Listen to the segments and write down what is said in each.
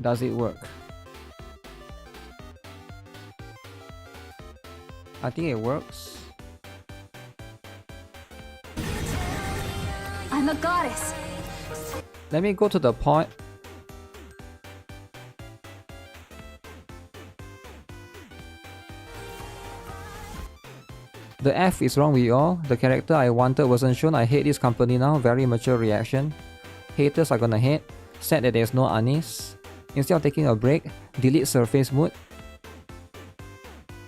Does it work? I think it works. I'm a goddess. Let me go to the point. The F is wrong with y'all. The character I wanted wasn't shown. I hate this company now. Very mature reaction. Haters are gonna hate. Sad that there's no Anis. Instead of taking a break, delete surface mode.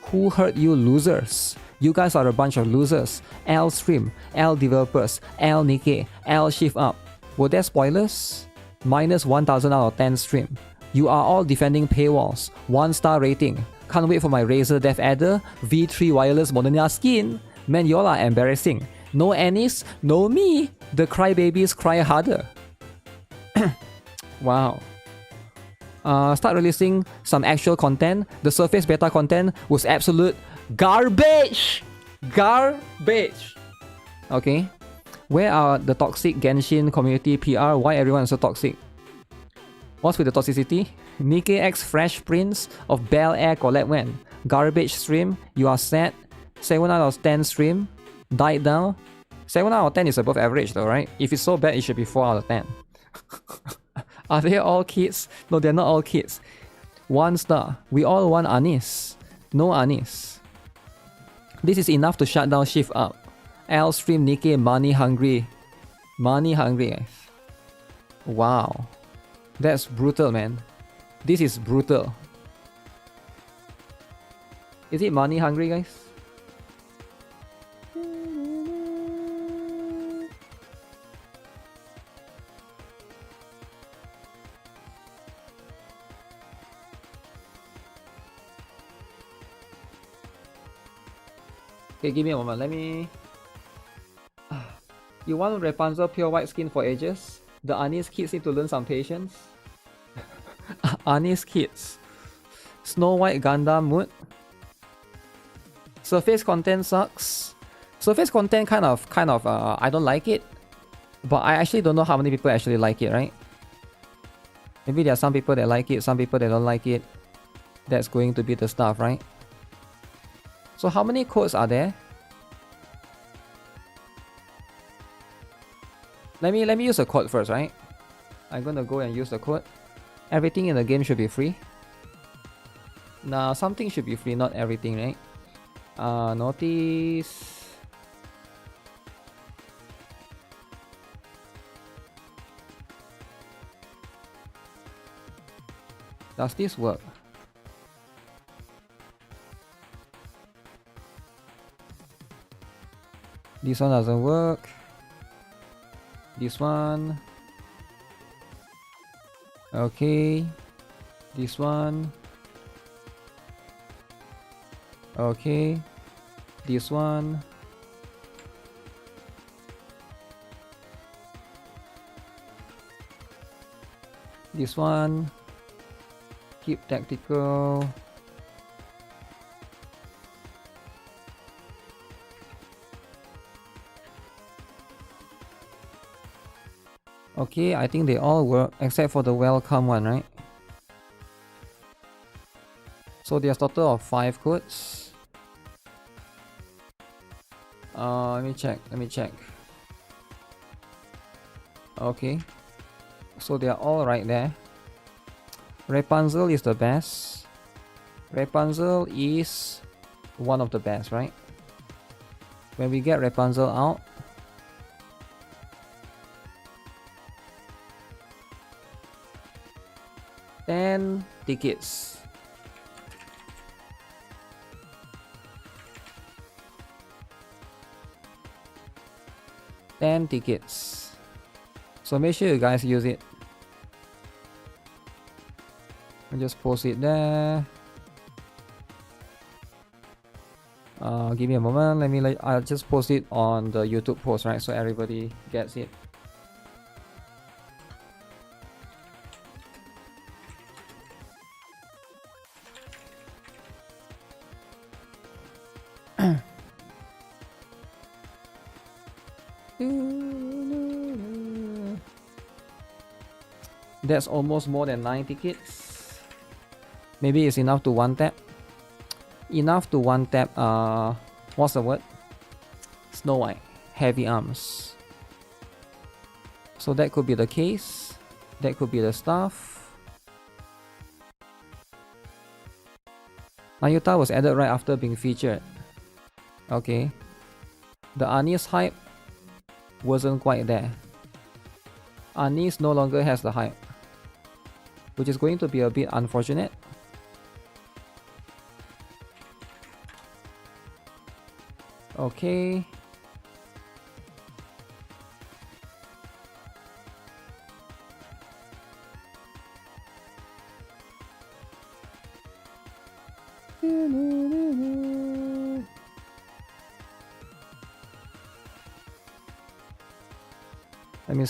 Who hurt you losers? You guys are a bunch of losers. L stream, L developers, L NIKKE, L shift up. Were there spoilers? Minus 1000 out of 10 stream. You are all defending paywalls. 1-star rating. Can't wait for my Razer Death Adder, V3 wireless Moderna skin. Man, y'all are embarrassing. No Anis, no me. The crybabies cry harder. Wow. Start releasing some actual content. The surface beta content was absolute garbage. Garbage. Okay. Where are the toxic Genshin community PR? Why everyone is so toxic? What's with the toxicity? NIKKE X Fresh Prince of Bel Air collab when? Garbage stream. You are sad. 7 out of 10 stream. Died down. 7 out of 10 is above average though, right? If it's so bad, it should be 4 out of 10. Are they all kids? No, they're not all kids. 1 star. We all want Anis. No Anis. This is enough to shut down Shift Up. L stream NIKKE money hungry. Money hungry, guys. Wow. That's brutal, man. This is brutal. Is it money hungry, guys? Okay, give me a moment. Let me... You want Rapunzel pure white skin for ages? The Anis kids need to learn some patience. Anis kids. Snow White Gundam mood. Surface content sucks. Surface content kind of I don't like it. But I actually don't know how many people actually like it, right? Maybe there are some people that like it, some people that don't like it. That's going to be the stuff, right? So how many codes are there? Let me use a code first, right? I'm gonna go and use the code. Everything in the game should be free. Now something should be free, not everything, right? Notice. Does this work? This one doesn't work. This one. Okay. This one. Okay. This one. This one. Keep tactical. Okay, I think they all work except for the welcome one, right? So there's a total of 5 codes. Let me check. Okay. So they are all right there. Rapunzel is the best. Rapunzel is one of the best, right? When we get Rapunzel out, $10 tickets. $10 tickets. So make sure you guys use it. I'll just post it there. Give me a moment. I'll just post it on the YouTube post, right? So everybody gets it. That's almost more than 9 tickets. Maybe it's enough to one tap. Enough to one tap, what's the word? Snow White. Heavy arms. So that could be the case. That could be the stuff. Nayuta was added right after being featured. Okay. The Anis hype wasn't quite there. Anis no longer has the hype, which is going to be a bit unfortunate. Okay.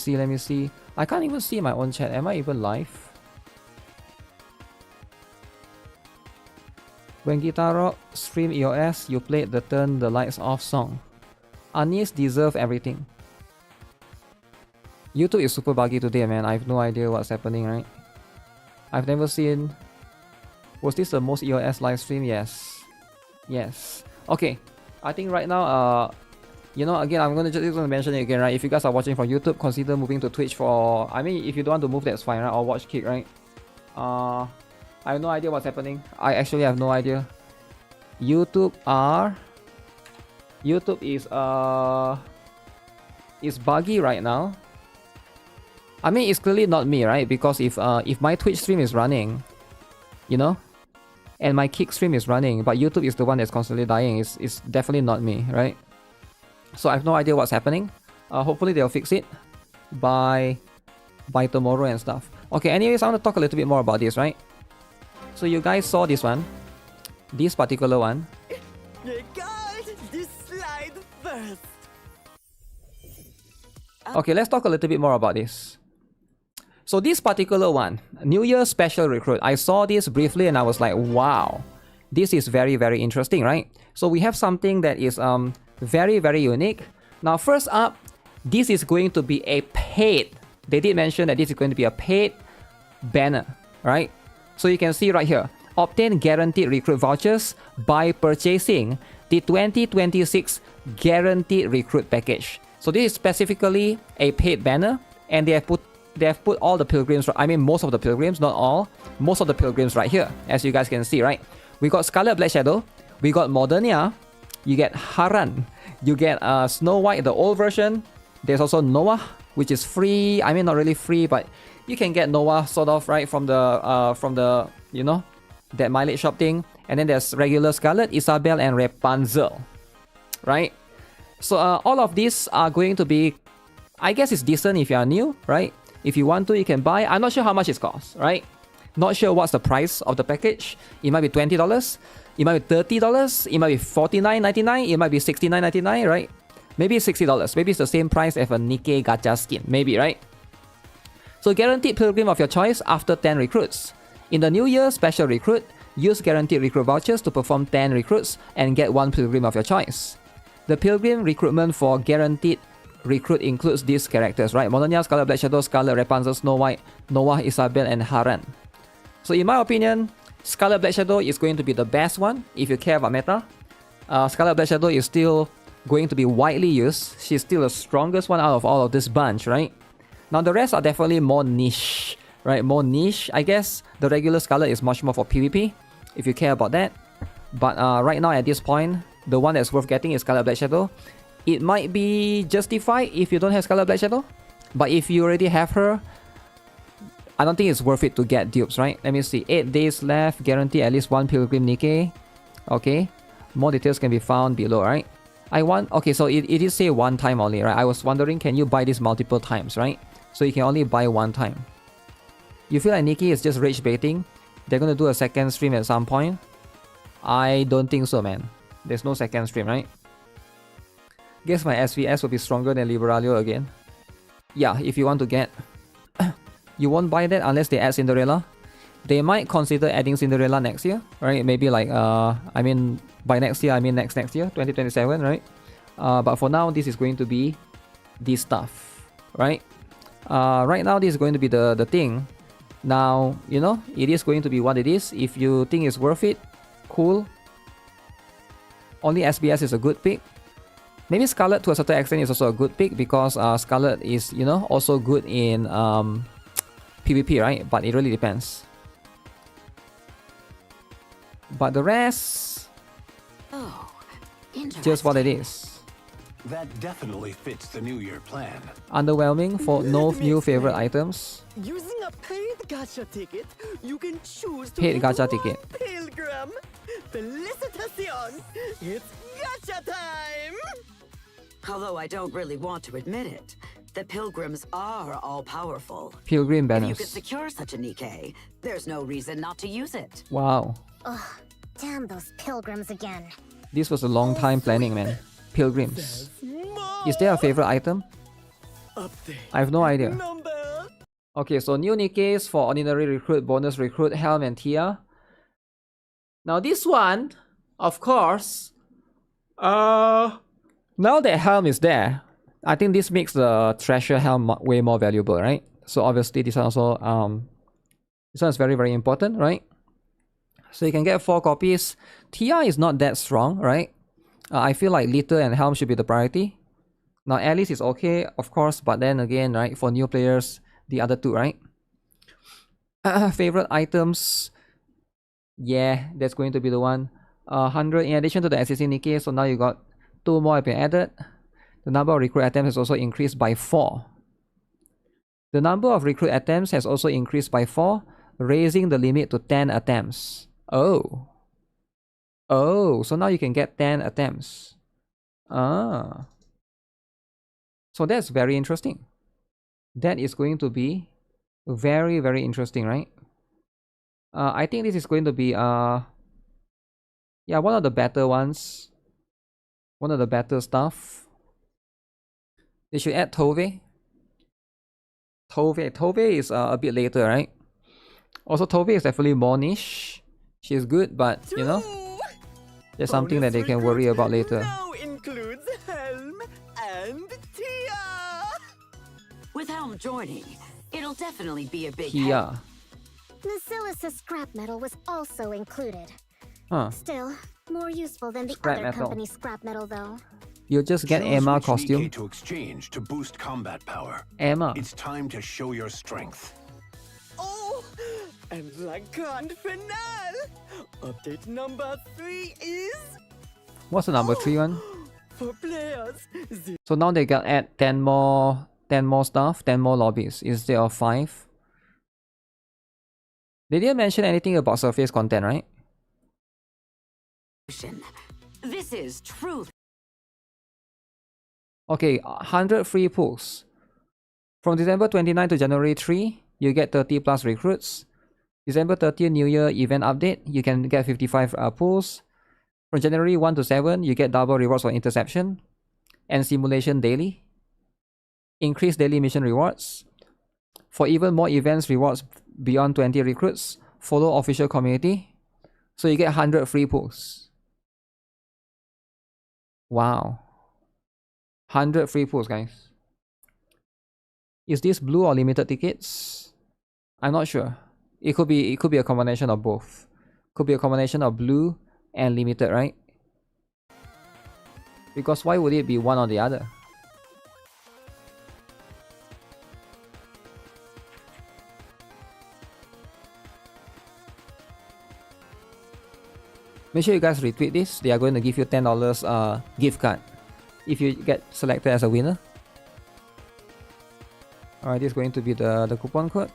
Let me see. I can't even see my own chat. Am I even live? When Guitar Rock stream EOS, you played the Turn the Lights Off song. Anis deserve everything. YouTube is super buggy today, man. I have no idea what's happening, right? I've never seen... Was this the most EOS live stream? Yes. Yes. Okay. I think right now, you know, again, I'm going to just mention it again, right? If you guys are watching from YouTube, consider moving to Twitch for... I mean, if you don't want to move, that's fine, right? Or watch Kick, right? I have no idea what's happening. I actually have no idea. YouTube is buggy right now. I mean, it's clearly not me, right? Because if my Twitch stream is running, you know, and my Kick stream is running, but YouTube is the one that's constantly dying, it's definitely not me, right? So I have no idea what's happening. Hopefully they'll fix it by tomorrow and stuff. Okay, anyways, I want to talk a little bit more about this, right? So you guys saw this one, this particular one. This slide first. Okay, let's talk a little bit more about this. So this particular one, New Year Special Recruit, I saw this briefly and I was like, wow, this is very, very interesting, right? So we have something that is very, very unique. Now, first up, this is going to be a paid. They did mention that this is going to be a paid banner, right? So you can see right here, obtain guaranteed recruit vouchers by purchasing the 2026 guaranteed recruit package. So this is specifically a paid banner, and they have put all the pilgrims, I mean most of the pilgrims, not all, most of the pilgrims right here, as you guys can see, right? We got Scarlet Black Shadow, we got Modernia, you get Haran, you get Snow White, the old version. There's also Noah, which is free. I mean, not really free, but you can get Noah sort of, right, from the you know, that mileage shop thing. And then there's regular Scarlet, Isabel, and Rapunzel, right? So all of these are going to be, I guess it's decent if you are new, right? If you want to, you can buy. I'm not sure how much it costs, right? Not sure what's the price of the package. It might be $20. It might be $30. It might be $49.99. It might be $69.99, right? Maybe it's $60. Maybe it's the same price as a NIKKE gacha skin. Maybe, right? So guaranteed pilgrim of your choice after 10 recruits. In the New Year Special Recruit, use guaranteed recruit vouchers to perform 10 recruits and get 1 pilgrim of your choice. The pilgrim recruitment for guaranteed recruit includes these characters, right? Modernia, Scarlet Black Shadow, Scarlet, Rapunzel, Snow White, Noah, Isabel, and Haran. So in my opinion, Scarlet Black Shadow is going to be the best one if you care about meta. Scarlet Black Shadow is still going to be widely used. She's still the strongest one out of all of this bunch, right? Now the rest are definitely more niche, right? More niche. I guess the regular Scarlet is much more for PvP, if you care about that. But right now at this point, the one that's worth getting is Scarlet Black Shadow. It might be justified if you don't have Scarlet Black Shadow, but if you already have her, I don't think it's worth it to get dupes, right? Let me see. 8 days left. Guarantee at least 1 pilgrim NIKKE. Okay. More details can be found below, right? Okay, so it did say one time only, right? I was wondering, can you buy this multiple times, right? So you can only buy one time. You feel like NIKKE is just rage baiting? They're going to do a second stream at some point? I don't think so, man. There's no second stream, right? Guess my SVS will be stronger than Liberalio again. Yeah, if you want to get... you won't buy that unless they add Cinderella. They might consider adding Cinderella next year, right? Maybe like, I mean, by next year, I mean next year, 2027, right? But for now, this is going to be this stuff, right? Right now, this is going to be the thing. Now, you know, it is going to be what it is. If you think it's worth it, cool. Only SBS is a good pick. Maybe Scarlet to a certain extent is also a good pick because Scarlet is, you know, also good in PvP, right? But it really depends. But the rest, just what it is. That definitely fits the New Year plan. Underwhelming for no Let me new explain. favorite items. Using a paid gacha ticket, you can choose to Paid vote gacha one ticket. Pilgrim. Felicitación! It's gacha time! Although I don't really want to admit it, the pilgrims are all-powerful. Pilgrim If you banners. could secure such a NIKKE, there's no reason not to use it. Wow. Ugh, damn those pilgrims again. This was a long time planning, man. Pilgrims. More Is there a favorite item? update. I have no idea. Number. Okay, so new Nikke's for Ordinary Recruit, Bonus Recruit, Helm, and Tia. Now this one, of course, now that Helm is there, I think this makes the Treasure Helm way more valuable, right? So obviously this one also, this one is very, very important, right? So you can get 4 copies. Tia is not that strong, right? I feel like Litter and Helm should be the priority. Now Alice is okay, of course, but then again, right, for new players, the other two, right? Favorite items, yeah, that's going to be the one. 100 in addition to the existing NIKKE, so now you got 2 more have been added. The number of recruit items has also increased by 4. The number of recruit attempts has also increased by 4, raising the limit to 10 attempts. Oh. Oh, so now you can get 10 attempts. Ah. So that's very interesting. That is going to be very, very interesting, right? I think this is going to be yeah, one of the better ones. One of the better stuff. They should add Tove. Tove is a bit later, right? Also, Tove is definitely more niche. She's good, but you know, there's something that they can worry about later. Now includes Helm and Tia. With Helm joining, it'll definitely be a big help. Tia. Basilis's scrap metal was also included. Huh. Still, more useful than the Scrap other metal. company's scrap metal, though. You just get Choose Emma which costume. NIKKE to exchange to boost combat power. Emma. It's time to show your strength. Oh, and la grande finale. Update number 3 is What's the number 3 one? for players. So now they got add 10 more stuff, 10 more lobbies instead of 5. They didn't mention anything about surface content, right? This is truth. Okay, 100 free pools. From December 29 to January 3, you get 30 plus recruits. December 30th, New Year event update, you can get 55 pools. From January 1 to 7, you get double rewards for interception and simulation daily. Increase daily mission rewards. For even more events, rewards beyond 20 recruits. Follow official community. So you get 100 free pools. Wow. 100 free pools, guys. Is this blue or limited tickets? I'm not sure. It could be a combination of both. Could be a combination of blue and limited, right? Because why would it be one or the other? Make sure you guys retweet this. They are going to give you $10 gift card if you get selected as a winner. Alright, this is going to be the coupon code.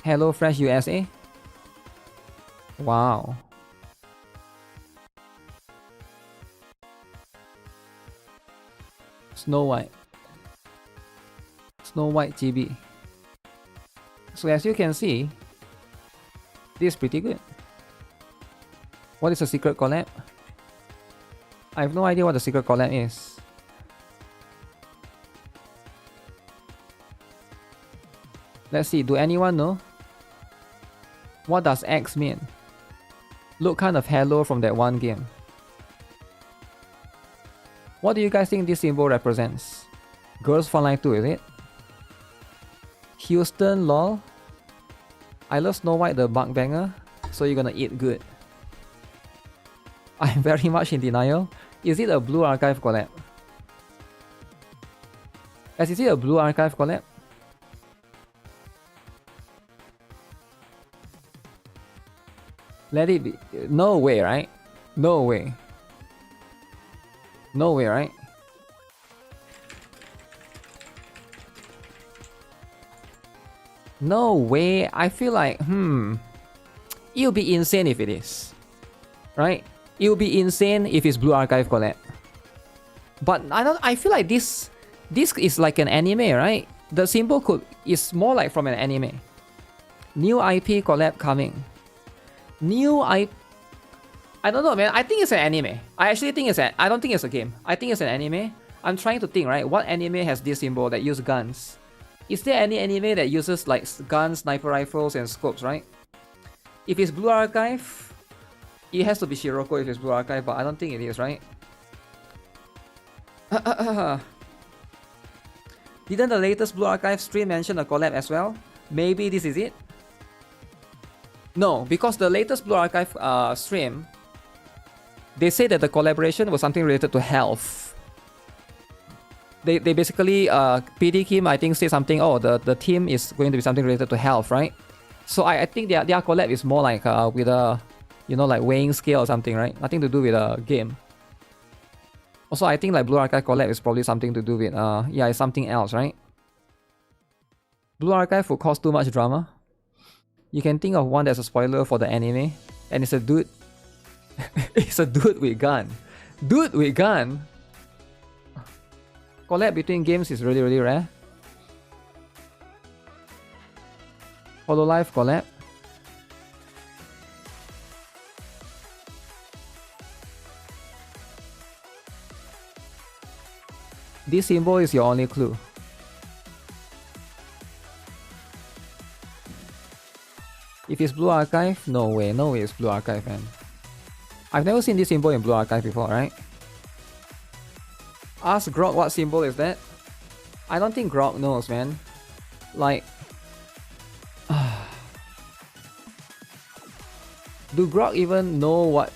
Hello Fresh USA. Wow. Snow White. Snow White GB. So as you can see, this is pretty good. What is a secret collab? I have no idea what the secret collab is. Let's see, do anyone know? What does X mean? Look kind of Halo from that one game. What do you guys think this symbol represents? Girls Frontline 2, is it? Houston, lol. I love Snow White the mukbanger, so you're gonna eat good. I'm very much in denial. Is it a Blue Archive collab? Guys, is it a Blue Archive collab? Let it be. No way, right? No way. No way, right? No way. I feel like, it'll be insane if it is. Right? It'll be insane if it's Blue Archive collab. But I feel like this is like an anime, right? The symbol is more like from an anime. New IP collab coming. New IP. I don't know, man. I think it's an anime. I actually think I don't think it's a game. I think it's an anime. I'm trying to think, right? What anime has this symbol that use guns? Is there any anime that uses like guns, sniper rifles, and scopes, right? If it's Blue Archive, it has to be Shiroko if it's Blue Archive, but I don't think it is, right? Didn't the latest Blue Archive stream mention a collab as well? Maybe this is it? No, because the latest Blue Archive stream, they say that the collaboration was something related to health. They basically, PD Kim, I think, said something, oh, the team is going to be something related to health, right? So I think their collab is more like with a, you know, like weighing scale or something, right? Nothing to do with a game. Also, I think like Blue Archive collab is probably something to do with, yeah, it's something else, right? Blue Archive would cause too much drama. You can think of one that's a spoiler for the anime, and it's a dude. It's a dude with gun. Dude with gun. Collab between games is really, really rare. Hololive collab. This symbol is your only clue. If it's Blue Archive, no way it's Blue Archive, man. I've never seen this symbol in Blue Archive before, right? Ask Grok what symbol is that? I don't think Grok knows, man. Like... do Grok even know what...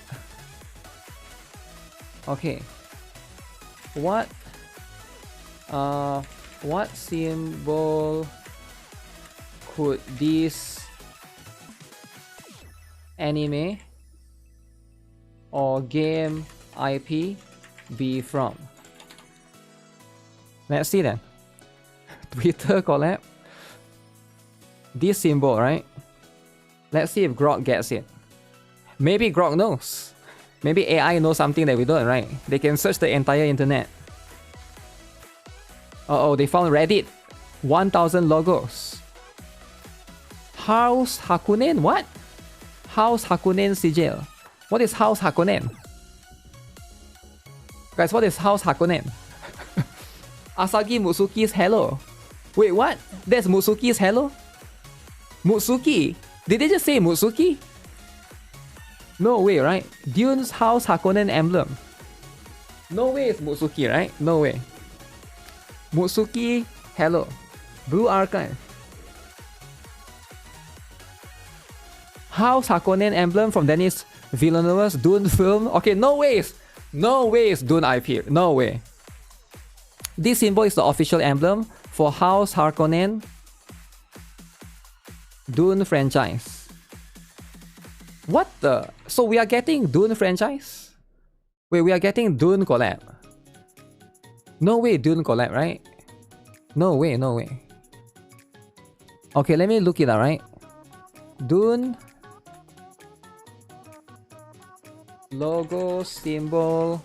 Okay. What symbol could this anime or game IP be from? Let's see then. Twitter collab. This symbol, right? Let's see if Grok gets it. Maybe Grok knows. Maybe AI knows something that we don't, right? They can search the entire internet. Oh, they found Reddit. 1000 logos. House Hakunen? What? House Hakunen Sigil. What is House Hakunen? Guys, what is House Hakunen? Asagi Mutsuki's Hello. Wait, what? That's Mutsuki's Hello? Mutsuki? Did they just say Mutsuki? No way, right? Dune's House Hakunen emblem. No way it's Mutsuki, right? No way. Mutsuki Hello. Blue Archive. House Hakunen emblem from Denis Villeneuve's Dune film. Okay, no ways. No way it's Dune IP. No way. This symbol is the official emblem for House Harkonnen Dune franchise. What the? So we are getting Dune franchise? Wait, we are getting Dune collab. No way Dune collab, right? No way, no way. Okay, let me look it up, right? Dune logo symbol.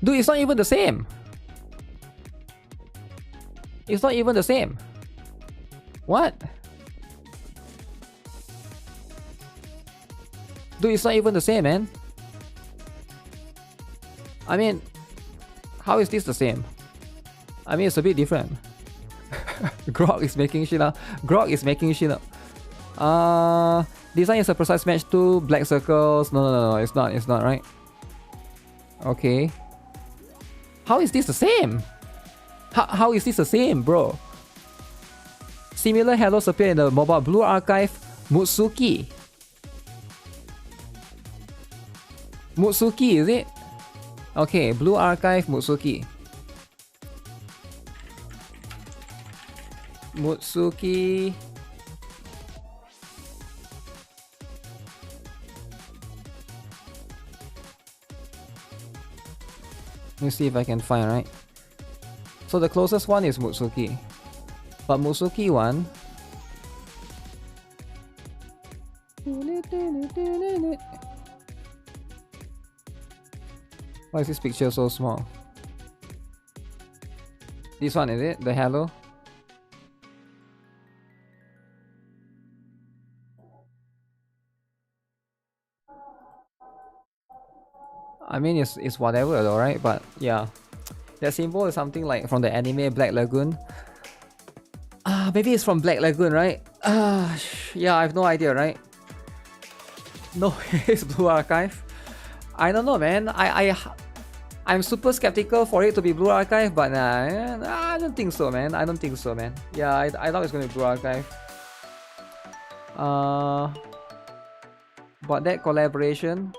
Dude, it's not even the same. It's not even the same. What? Dude, it's not even the same, man. I mean, how is this the same? I mean, it's a bit different. Grok is making shit up. Grok is making shit up. Design is a precise match to black circles. No, it's not, right? Okay. How is this the same? How is this the same, bro? Similar halos appear in the mobile Blue Archive Mutsuki. Mutsuki, is it? Okay, Blue Archive Mutsuki. Mutsuki. Let me see if I can find, right? So the closest one is Mutsuki. But Mutsuki one... Why is this picture so small? This one, is it? The halo? I mean, it's whatever though, right? But yeah. That symbol is something like from the anime Black Lagoon. Maybe it's from Black Lagoon, right? Yeah, I have no idea, right? No, it's Blue Archive. I don't know, man. I'm super skeptical for it to be Blue Archive, but I don't think so, man. I don't think so, man. Yeah, I thought it's gonna be Blue Archive. But that collaboration...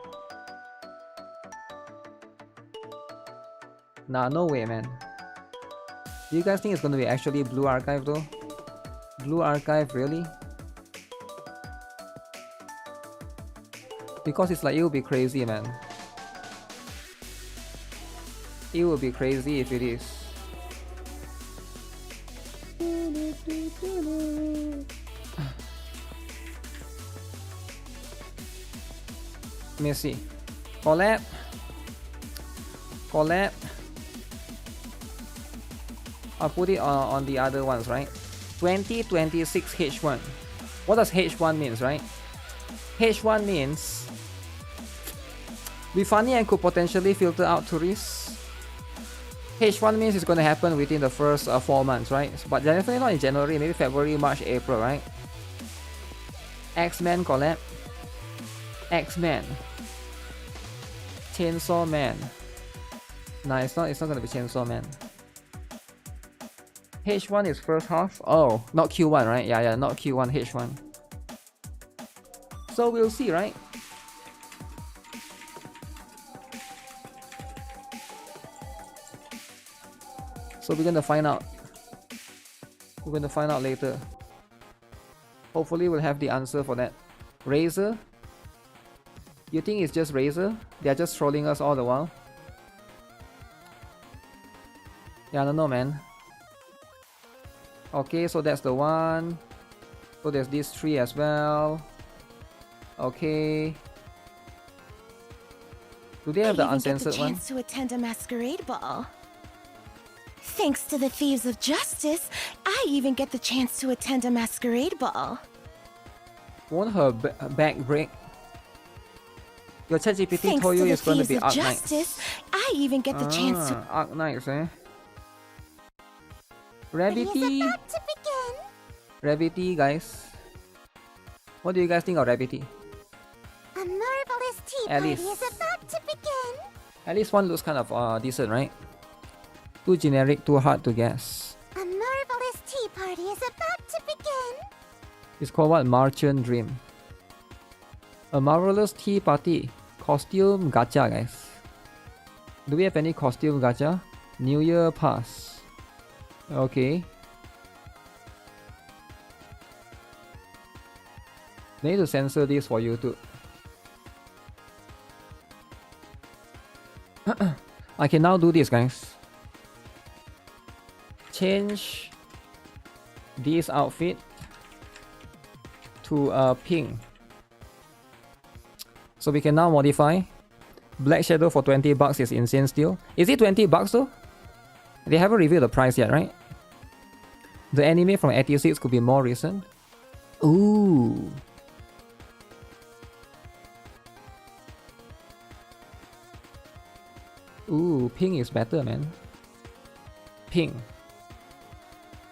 Nah, no way, man. Do you guys think it's gonna be actually Blue Archive though? Blue Archive, really? Because it's like, it will be crazy, man. It will be crazy if it is. Let me see. Collab. I'll put it on the other ones, right? 2026 H1. What does H1 means, right? H1 means be funny and could potentially filter out tourists. H1 means it's going to happen within the first 4 months, right? But definitely not in January, maybe February, March, April, right? X-Men collab. X-Men. Chainsaw Man. Nah, it's not gonna be Chainsaw Man. H1 is first half. Oh, not Q1, right? Yeah, not Q1, H1. So we'll see, right? So we're gonna find out. We're gonna find out later. Hopefully we'll have the answer for that. Razer? You think it's just Razer? They're just trolling us all the while? Yeah, I don't know, man. Okay, so that's the one. So there's these 3 as well. Okay. Do they have the uncensored one? To attend a masquerade ball. Thanks to the Thieves of Justice, I even get the chance to attend a masquerade ball. Won't her back break? Your ChatGPT told you it's going to be Arc Knights. I even get the chance to... Arc Knights, eh? It's Rabbity. about to begin. Rabbity, guys. What do you guys think of Rabbity? A marvelous tea Alice. party is about to begin. At least one looks kind of decent, right? Too generic, too hard to guess. A marvelous tea party is about to begin. It's called what? Marchand Dream. A marvelous tea party. Costume gacha, guys. Do we have any costume gacha? New Year pass. Okay. They need to censor this for YouTube. I can now do this, guys. Change this outfit to pink. So we can now modify. Black Shadow for 20 bucks is insane still. Is it 20 bucks though? They haven't revealed the price yet, right? The anime from 86 could be more recent. Ooh. Ooh, pink is better, man. Pink.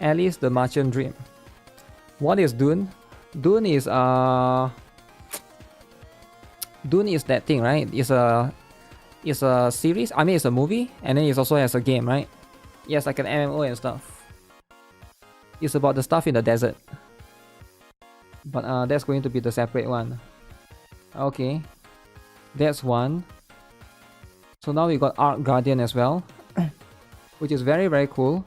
Alice the Marchand Dream. What is Dune? Dune is Dune is that thing, right? It's a series. I mean, it's a movie, and then it also has a game, right? Yes, like an MMO and stuff. It's about the stuff in the desert. But that's going to be the separate one. Okay, that's one. So now we got Arc Guardian as well, which is very, very cool.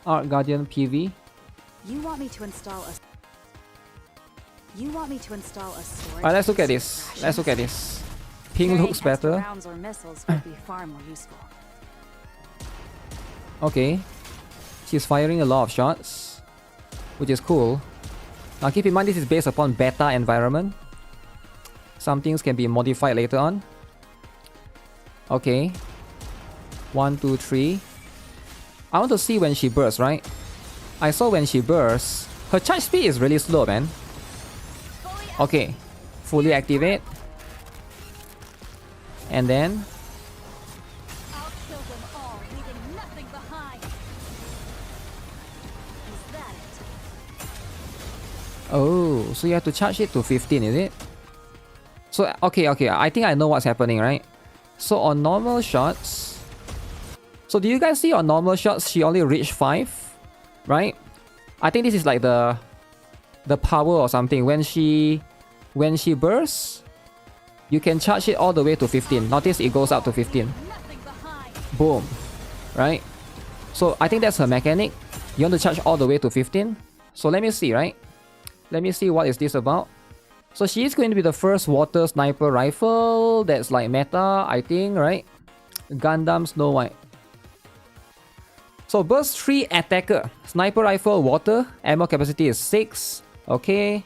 Arc Guardian PV. You want me to install a storage. Alright, let's look at this. Let's look at this. Ping Carrying looks extra better. rounds or missiles would be far more useful. Okay. She's firing a lot of shots, which is cool. Now keep in mind this is based upon beta environment. Some things can be modified later on. Okay. 1, 2, 3. I want to see when she bursts, right? I saw when she bursts, her charge speed is really slow, man. Okay. Fully activate. And then I'll kill them all, leaving nothing behind. Is that it? oh, so you have to charge it to 15, is it? So okay, I think I know what's happening, right? So on normal shots, so do you guys see on normal shots she only reached 5, right? I think this is like the power or something. When she bursts, you can charge it all the way to 15. Notice it goes up to 15. Nothing behind. Boom, right? So I think that's her mechanic. You want to charge all the way to 15. So let me see, right? Let me see what is this about. So she is going to be the first water sniper rifle that's like meta, I think, right? Gundam Snow White. So burst 3 attacker. Sniper rifle water. Ammo capacity is 6. Okay.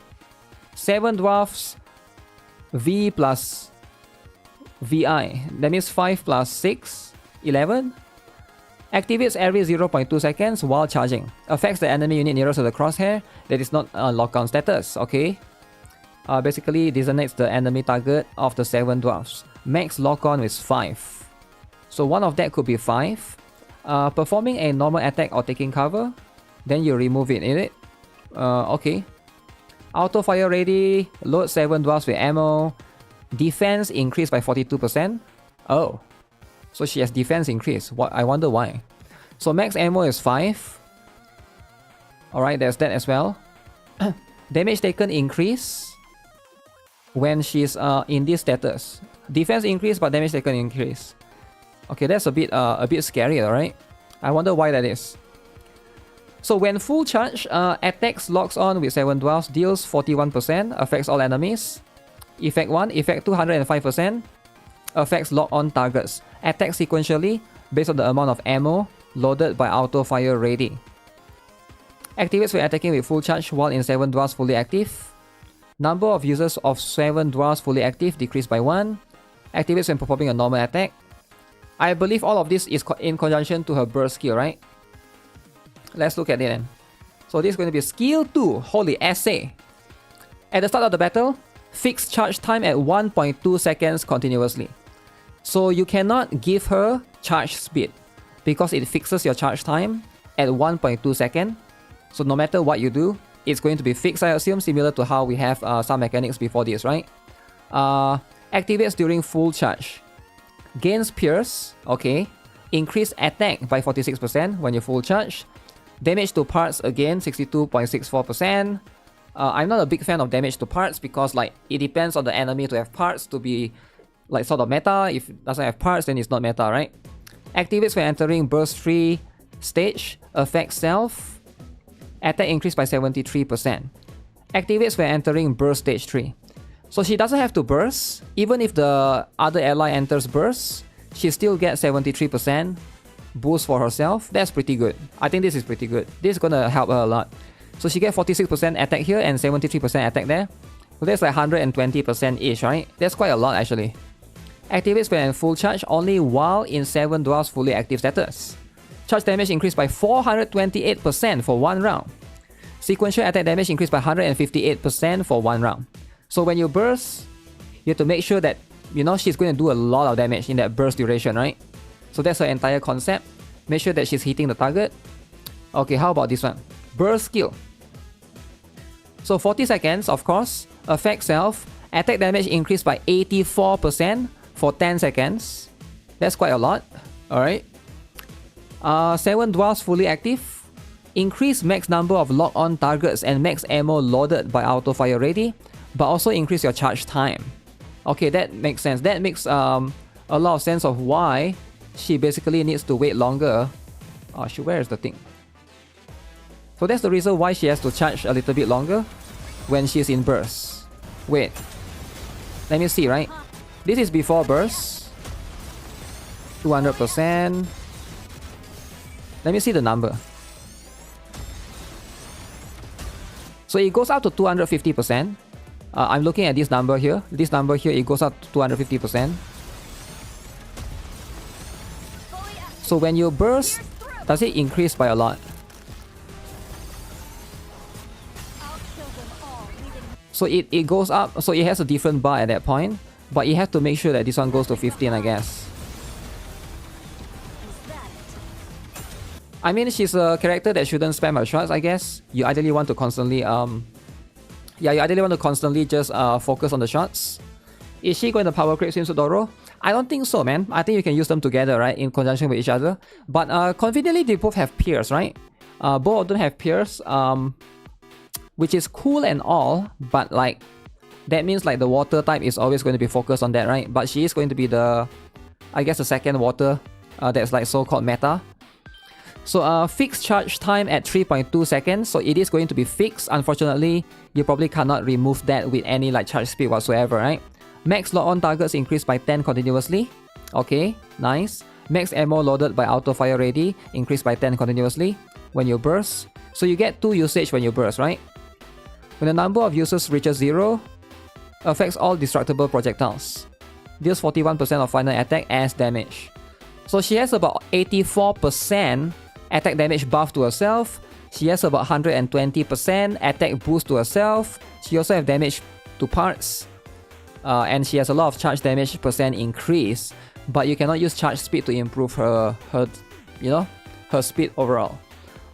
7 dwarfs. V plus VI. That means 5 plus 6. 11. Activates every 0.2 seconds while charging. Affects the enemy unit nearest to the crosshair. That is not a lock-on status. Okay. Basically designates the enemy target of the 7 dwarfs. Max lock-on is 5. So one of that could be 5. Performing a normal attack or taking cover. Then you remove it, is it? Okay. Auto fire ready. Load 7 dwarfs with ammo. Defense increased by 42%. Oh. So she has defense increase. What? I wonder why. So max ammo is 5. Alright, there's that as well. Damage taken increase when she's in this status. Defense increase but damage taken increase. Okay, that's a bit scary, alright? I wonder why that is. So when full charge, attacks locks on with 7 dwarfs, deals 41%, affects all enemies. Effect 1, effect 2, 105%, affects lock-on targets. Attacks sequentially based on the amount of ammo loaded by auto fire ready. Activates when attacking with full charge while in 7 dwarfs fully active. Number of users of 7 dwarfs fully active decreased by 1. Activates when performing a normal attack. I believe all of this is in conjunction to her burst skill, right? Let's look at it then. So this is going to be skill 2, Holy Essay. At the start of the battle, fixed charge time at 1.2 seconds continuously. So you cannot give her charge speed because it fixes your charge time at 1.2 seconds. So no matter what you do, it's going to be fixed, I assume, similar to how we have some mechanics before this, right? Activates during full charge. Gains Pierce, okay. Increase attack by 46% when you full charge. Damage to parts again, 62.64%. I'm not a big fan of damage to parts because like it depends on the enemy to have parts to be like sort of meta. If it doesn't have parts, then it's not meta, right? Activates when entering burst 3 stage. Affects self. Attack increased by 73%. Activates when entering burst stage 3. So she doesn't have to burst. Even if the other ally enters burst, she still gets 73% boost for herself. That's pretty good. I think this is pretty good. This is gonna help her a lot. So she gets 46% attack here and 73% attack there. So that's like 120%-ish, right? That's quite a lot actually. Activates when full charge only while in 7 dwarfs fully active status. Charge damage increased by 428% for 1 round. Sequential attack damage increased by 158% for 1 round. So when you burst, you have to make sure that, you know, she's going to do a lot of damage in that burst duration, right? So that's her entire concept. Make sure that she's hitting the target. Okay, how about this one? Burst skill. So 40 seconds, of course. Effect self. Attack damage increased by 84% for 10 seconds. That's quite a lot. Alright. 7 dwarfs fully active. Increase max number of lock-on targets and max ammo loaded by auto fire ready, but also increase your charge time. Okay, that makes sense. That makes a lot of sense of why she basically needs to wait longer. Oh, where is the thing? So that's the reason why she has to charge a little bit longer when she's in burst. Wait. Let me see, right? This is before burst. 200%. Let me see the number. So it goes up to 250%. I'm looking at this number here. This number here, it goes up to 250%. So when you burst, does it increase by a lot? So it goes up, so it has a different bar at that point, but you have to make sure that this one goes to 15, I guess. I mean, she's a character that shouldn't spam her shots, I guess. You ideally want to constantly, just focus on the shots. Is she going to power creep Swimsuit Doro? I don't think so, man. I think you can use them together, right, in conjunction with each other. But conveniently, they both have Pierce, right? Both of them have Pierce, which is cool and all, but like, that means like the water type is always going to be focused on that, right? But she is going to be the, I guess, the second water that's like so-called meta. So fixed charge time at 3.2 seconds. So it is going to be fixed. Unfortunately, you probably cannot remove that with any like charge speed whatsoever, right? Max lock-on targets increased by 10 continuously. Okay, nice. Max ammo loaded by auto fire ready increased by 10 continuously when you burst. So you get 2 usage when you burst, right? When the number of users reaches 0, affects all destructible projectiles. Deals 41% of final attack as damage. So she has about 84% attack damage buff to herself. She has about 120% attack boost to herself. She also has damage to parts. And she has a lot of charge damage percent increase. But you cannot use charge speed to improve her speed overall.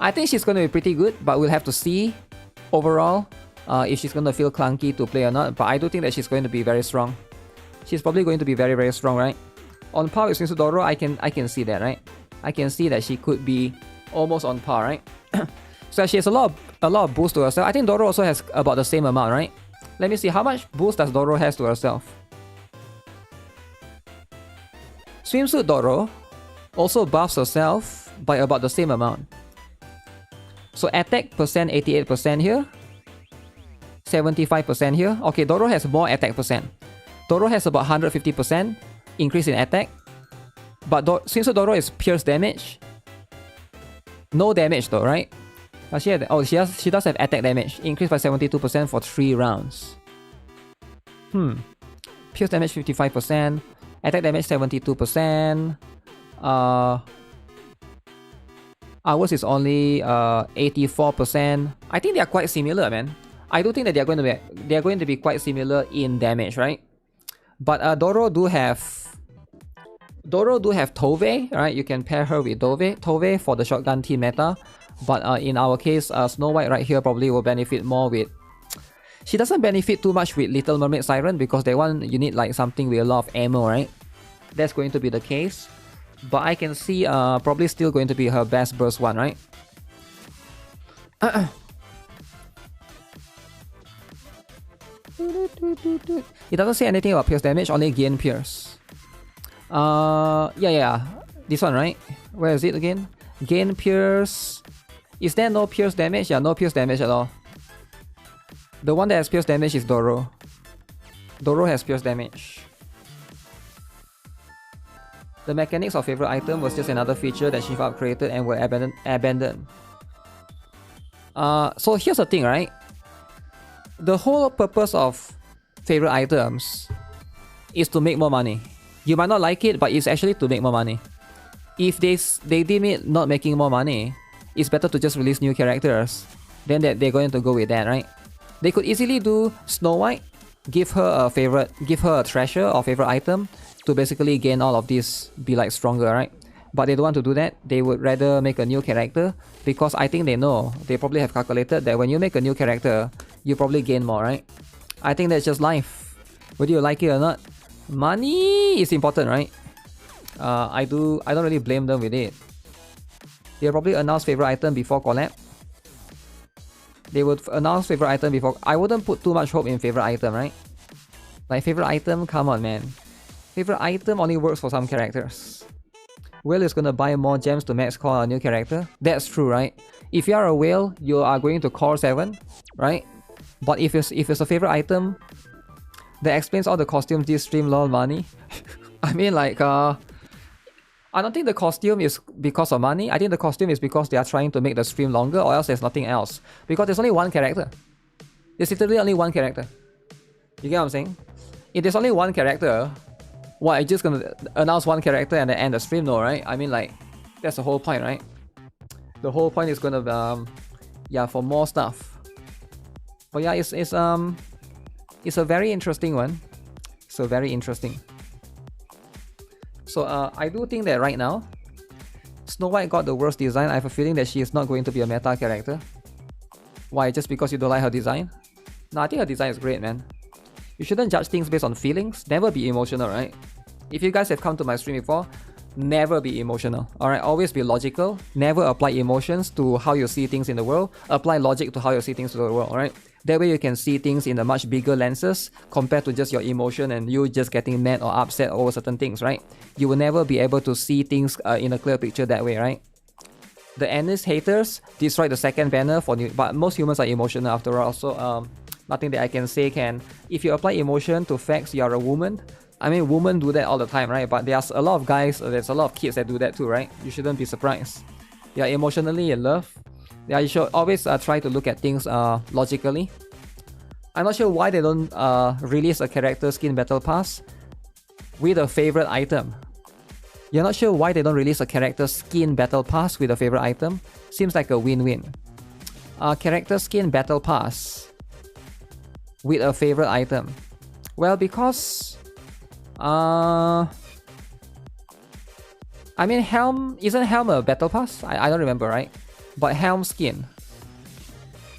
I think she's going to be pretty good, but we'll have to see overall if she's going to feel clunky to play or not. But I do think that she's going to be very strong. She's probably going to be very, very strong, right? On par with Swimsuit Doro, I can see that, right? I can see that she could be almost on par, right? So she has a lot of boost to herself. I think Doro also has about the same amount, right? Let me see, how much boost does Doro has to herself? Swimsuit Doro also buffs herself by about the same amount. So attack percent 88% here, 75% here. Okay, Doro has more attack percent. Doro has about 150% increase in attack. But Swimsuit Doro is pierce damage. No damage though, right? Does she have, she does have attack damage. Increased by 72% for 3 rounds. Pierce damage 55%. Attack damage 72%. Ours is only 84%. I think they are quite similar, man. I do think that they are going to be quite similar in damage, right? But Doro do have Tove, right? You can pair her with Tove for the shotgun team meta. But in our case, Snow White right here probably will benefit more with... She doesn't benefit too much with Little Mermaid Siren because that one you need like something with a lot of ammo, right? That's going to be the case. But I can see probably still going to be her best burst one, right? It doesn't say anything about pierce damage, only gain pierce. Yeah. This one, right? Where is it again? Gain pierce. Is there no pierce damage? Yeah, no pierce damage at all. The one that has pierce damage is Doro. Doro has pierce damage. The mechanics of favorite item was just another feature that Shiva created and were abandoned. So here's the thing, right? The whole purpose of favorite items is to make more money. You might not like it, but it's actually to make more money. If they deem it not making more money, it's better to just release new characters. Then they're going to go with that, right? They could easily do Snow White, give her a treasure or favorite item to basically gain all of these, be like stronger, right? But they don't want to do that. They would rather make a new character because I think they know, they probably have calculated that when you make a new character, you probably gain more, right? I think that's just life. Whether you like it or not, money is important, right? I don't really blame them with it. They'll probably announce favorite item before collab. They would announce favorite item before. I wouldn't put too much hope in favorite item, right? Like favorite item, come on, man. Favorite item only works for some characters. Whale is gonna buy more gems to max core a new character. That's true, right? If you are a whale, you are going to core 7, right? But if it's a favorite item, that explains all the costumes this stream lol money. I mean, like, I don't think the costume is because of money. I think the costume is because they are trying to make the stream longer, or else there's nothing else. Because there's only one character. There's literally only one character. You get what I'm saying? If there's only one character, what, are you just gonna announce one character and then end the stream? No, right? I mean, like, that's the whole point, right? The whole point is gonna yeah, for more stuff. But yeah, it's a very interesting one. So very interesting. So I do think that right now, Snow White got the worst design. I have a feeling that she is not going to be a meta character. Why? Just because you don't like her design? No, I think her design is great, man. You shouldn't judge things based on feelings. Never be emotional, right? If you guys have come to my stream before, never be emotional. Alright, always be logical. Never apply emotions to how you see things in the world. Apply logic to how you see things in the world, alright? That way you can see things in a much bigger lenses compared to just your emotion and you just getting mad or upset over certain things, right? You will never be able to see things in a clear picture that way, right? The Ennis haters destroyed the second banner for new, but most humans are emotional after all, so nothing that I can say can. If you apply emotion to facts, you are a woman. I mean, women do that all the time, right? But there's a lot of guys, there's a lot of kids that do that too, right? You shouldn't be surprised. They are emotionally in love. Yeah, you should always try to look at things logically. I'm not sure why they don't release a character skin battle pass with a favorite item. You're not sure why they don't release a character skin battle pass with a favorite item? Seems like a win-win. Character skin battle pass with a favorite item. Well, because I mean, Helm, isn't Helm a battle pass? I don't remember, right? But Helm skin.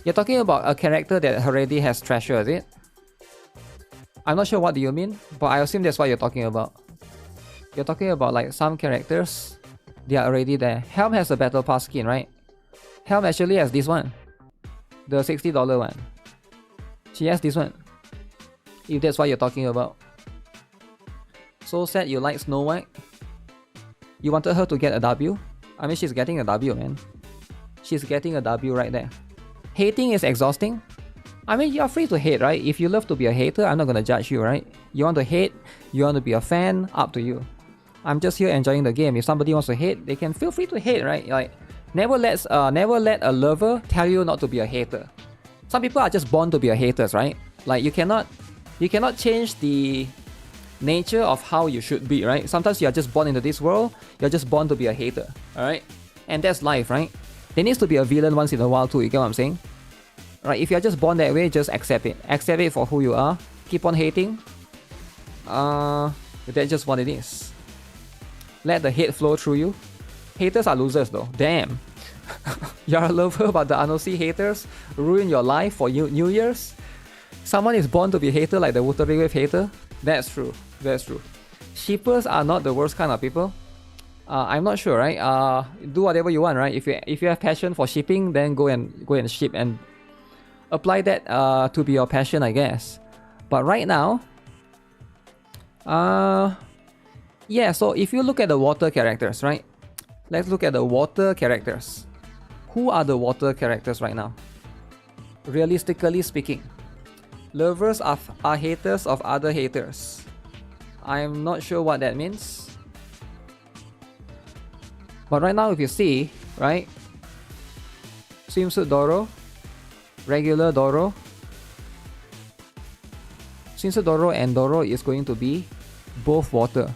You're talking about a character that already has treasure, is it? I'm not sure what do you mean, but I assume that's what you're talking about. You're talking about like some characters, they are already there. Helm has a battle pass skin, right? Helm actually has this one. The $60 one. She has this one. If that's what you're talking about. So sad you like Snow White. You wanted her to get a W? I mean, she's getting a W, man. She's getting a W right there. Hating is exhausting. I mean, you're free to hate, right? If you love to be a hater, I'm not gonna judge you, right? You want to hate, you want to be a fan, up to you. I'm just here enjoying the game. If somebody wants to hate, they can feel free to hate, right? Like, never let a lover tell you not to be a hater. Some people are just born to be a haters, right? Like, you cannot change the nature of how you should be, right? Sometimes you are just born into this world, you're just born to be a hater, alright? And that's life, right? There needs to be a villain once in a while too, you get what I'm saying? Right, if you're just born that way, just accept it. Accept it for who you are. Keep on hating. That's just what it is. Let the hate flow through you. Haters are losers though. Damn. You're a lover, but the Anosi haters ruin your life for New Year's? Someone is born to be a hater like the Wuthering Wave hater? That's true. That's true. Shippers are not the worst kind of people. I'm not sure, right? Do whatever you want, right? If you have passion for shipping, then go and ship and apply that to be your passion, I guess. But right now, yeah. So if you look at the water characters, right? Let's look at the water characters. Who are the water characters right now? Realistically speaking, lovers are haters of other haters. I'm not sure what that means. But right now, if you see, right? Swimsuit Doro, regular Doro. Swimsuit Doro and Doro is going to be both water.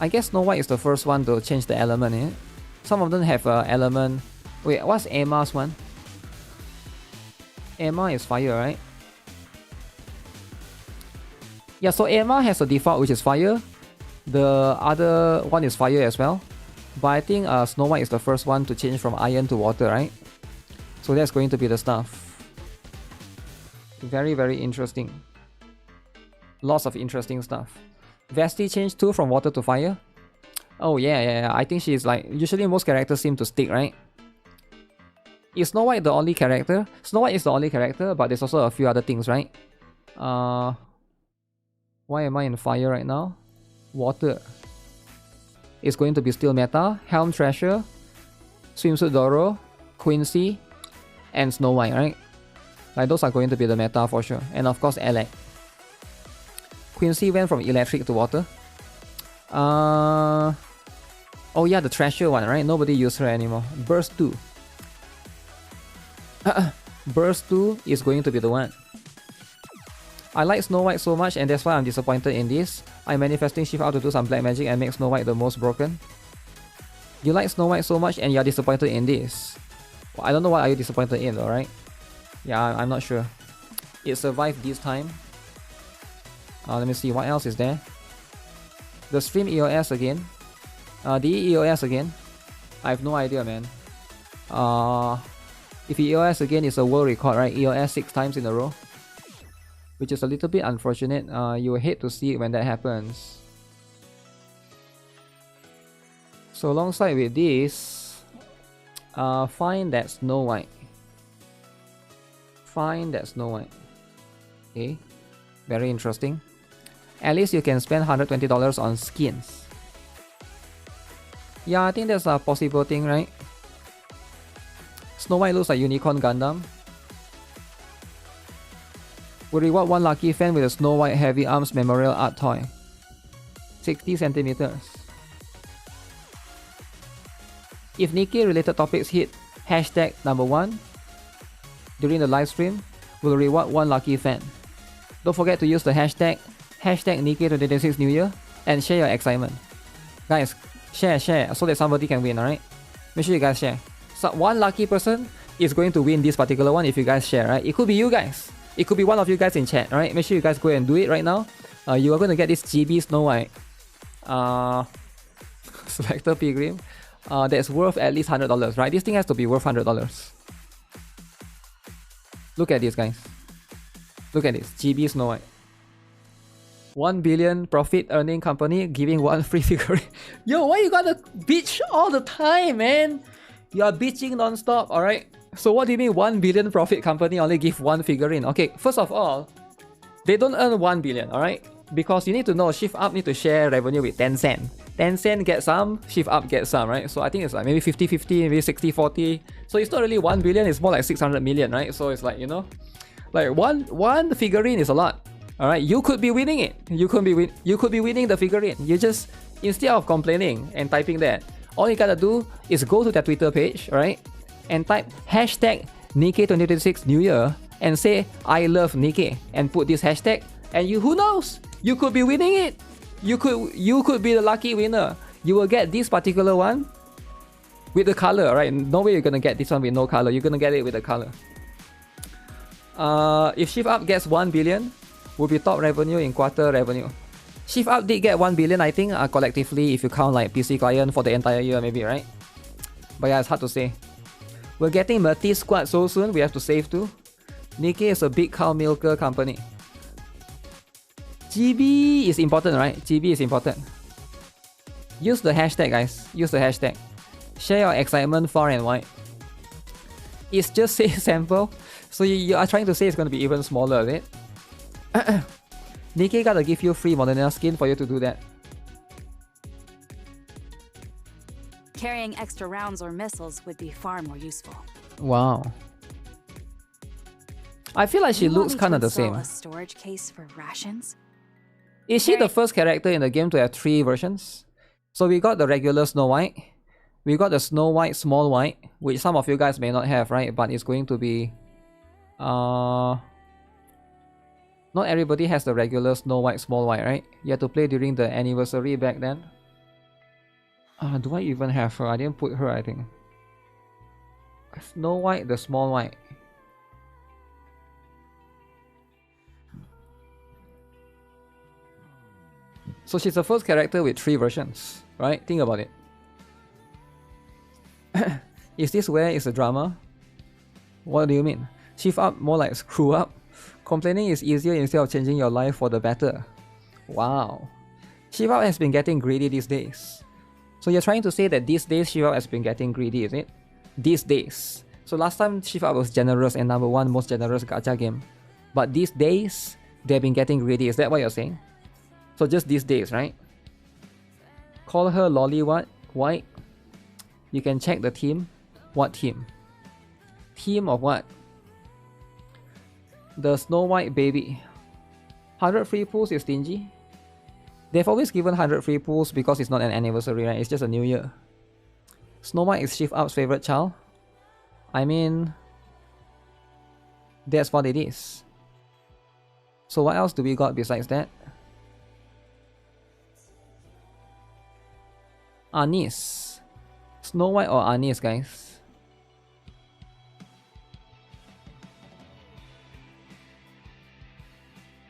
I guess Snow White is the first one to change the element in it. Some of them have an element. Wait, what's Emma's one? Emma is fire, right? Yeah, so Emma has a default which is fire. The other one is fire as well. But I think Snow White is the first one to change from iron to water, right? So that's going to be the stuff. Very, very interesting. Lots of interesting stuff. Vesti changed too from water to fire. Oh yeah. I think she's like, usually most characters seem to stick, right? Is Snow White the only character? Snow White is the only character, but there's also a few other things, right? Why am I in fire right now? Water. It's going to be still meta. Helm Treasure, Swimsuit Doro, Quincy, and Snow White, right? Like those are going to be the meta for sure. And of course, Elec. Quincy went from electric to water. Oh yeah, the Treasure one, right? Nobody uses her anymore. Burst 2. Burst 2 is going to be the one. I like Snow White so much, and that's why I'm disappointed in this. I'm manifesting shift out to do some black magic and make Snow White the most broken. You like Snow White so much and you're disappointed in this. Well, I don't know what are you disappointed in though, right? Yeah, I'm not sure. It survived this time. Let me see, what else is there? The stream EOS again. The EOS again. I have no idea, man. If EOS again is a world record, right? EOS 6 times in a row. Which is a little bit unfortunate. You will hate to see it when that happens. So alongside with this, find that Snow White. Find that Snow White. Okay, very interesting. At least you can spend $120 on skins. Yeah, I think that's a possible thing, right? Snow White looks like Unicorn Gundam. Will reward one lucky fan with a Snow White Heavy Arms Memorial Art Toy. 60 centimeters. If NIKKE related topics hit hashtag #1 during the live stream, we'll reward one lucky fan. Don't forget to use the hashtag NIKKE 2026 New Year and share your excitement. Guys, share so that somebody can win, alright? Make sure you guys share. So one lucky person is going to win this particular one if you guys share, right? It could be you guys. It could be one of you guys in chat, right? Make sure you guys go and do it right now. You are going to get this GB Snow White Spectre Pilgrim that's worth at least $100, right? This thing has to be worth $100. Look at this, guys. Look at this. GB Snow White. 1 billion profit earning company giving one free figurine. Yo, why you gotta bitch all the time, man? You are bitching non-stop, alright? So what do you mean 1 billion profit company only give one figurine? Okay, first of all, they don't earn 1 billion, alright? Because you need to know, Shift Up need to share revenue with Tencent. Tencent get some, Shift Up get some, right? So I think it's like maybe 50-50, maybe 60-40. So it's not really 1 billion, it's more like 600 million, right? So it's like, you know, like one figurine is a lot. Alright, you could be winning it. You could be winning the figurine. You just, instead of complaining and typing that, all you gotta do is go to their Twitter page, alright? And type hashtag NIKKE 2026 New Year and say I love NIKKE and put this hashtag, and you, who knows, you could be winning it. You could be the lucky winner. You will get this particular one with the color, right? No way you're gonna get this one with no color. You're gonna get it with the color. If Shift Up gets 1 billion, will be top revenue in quarter revenue. Shift Up did get 1 billion, I think, collectively, if you count like PC client for the entire year, maybe, right? But yeah, it's hard to say. We're getting Merti Squad so soon, we have to save too. NIKKE is a big cow milker company. GB is important, right? GB is important. Use the hashtag, guys. Use the hashtag. Share your excitement far and wide. It's just say sample. So you are trying to say it's going to be even smaller, is it? NIKKE gotta give you free Moderna skin for you to do that. Carrying extra rounds or missiles would be far more useful. Wow. I feel like she You want looks me to kind of the install same. a storage case for rations? Is she the first character in the game to have 3 versions? So we got the regular Snow White. We got the Snow White Small White, which some of you guys may not have, right? But it's going to be... Not everybody has the regular Snow White Small White, right? You had to play during the anniversary back then. Do I even have her? I didn't put her, I think. Snow White, the Small White. So she's the first character with 3 versions, right? Think about it. Is this where it's a drama? What do you mean? Shift Up more like screw up? Complaining is easier instead of changing your life for the better. Wow. Shiva has been getting greedy these days. So you're trying to say that these days Shiva has been getting greedy, is it? These days. So last time Shiva was generous and #1 most generous gacha game. But these days, they've been getting greedy. Is that what you're saying? So just these days, right? Call her Lolly what? White? You can check the team. What team? Team of what? The Snow White baby. 100 free pools is stingy. They've always given 100 free pools because it's not an anniversary, right? It's just a new year. Snow White is Shift Up's favorite child. I mean, that's what it is. So what else do we got besides that? Anise. Snow White or Anise, guys?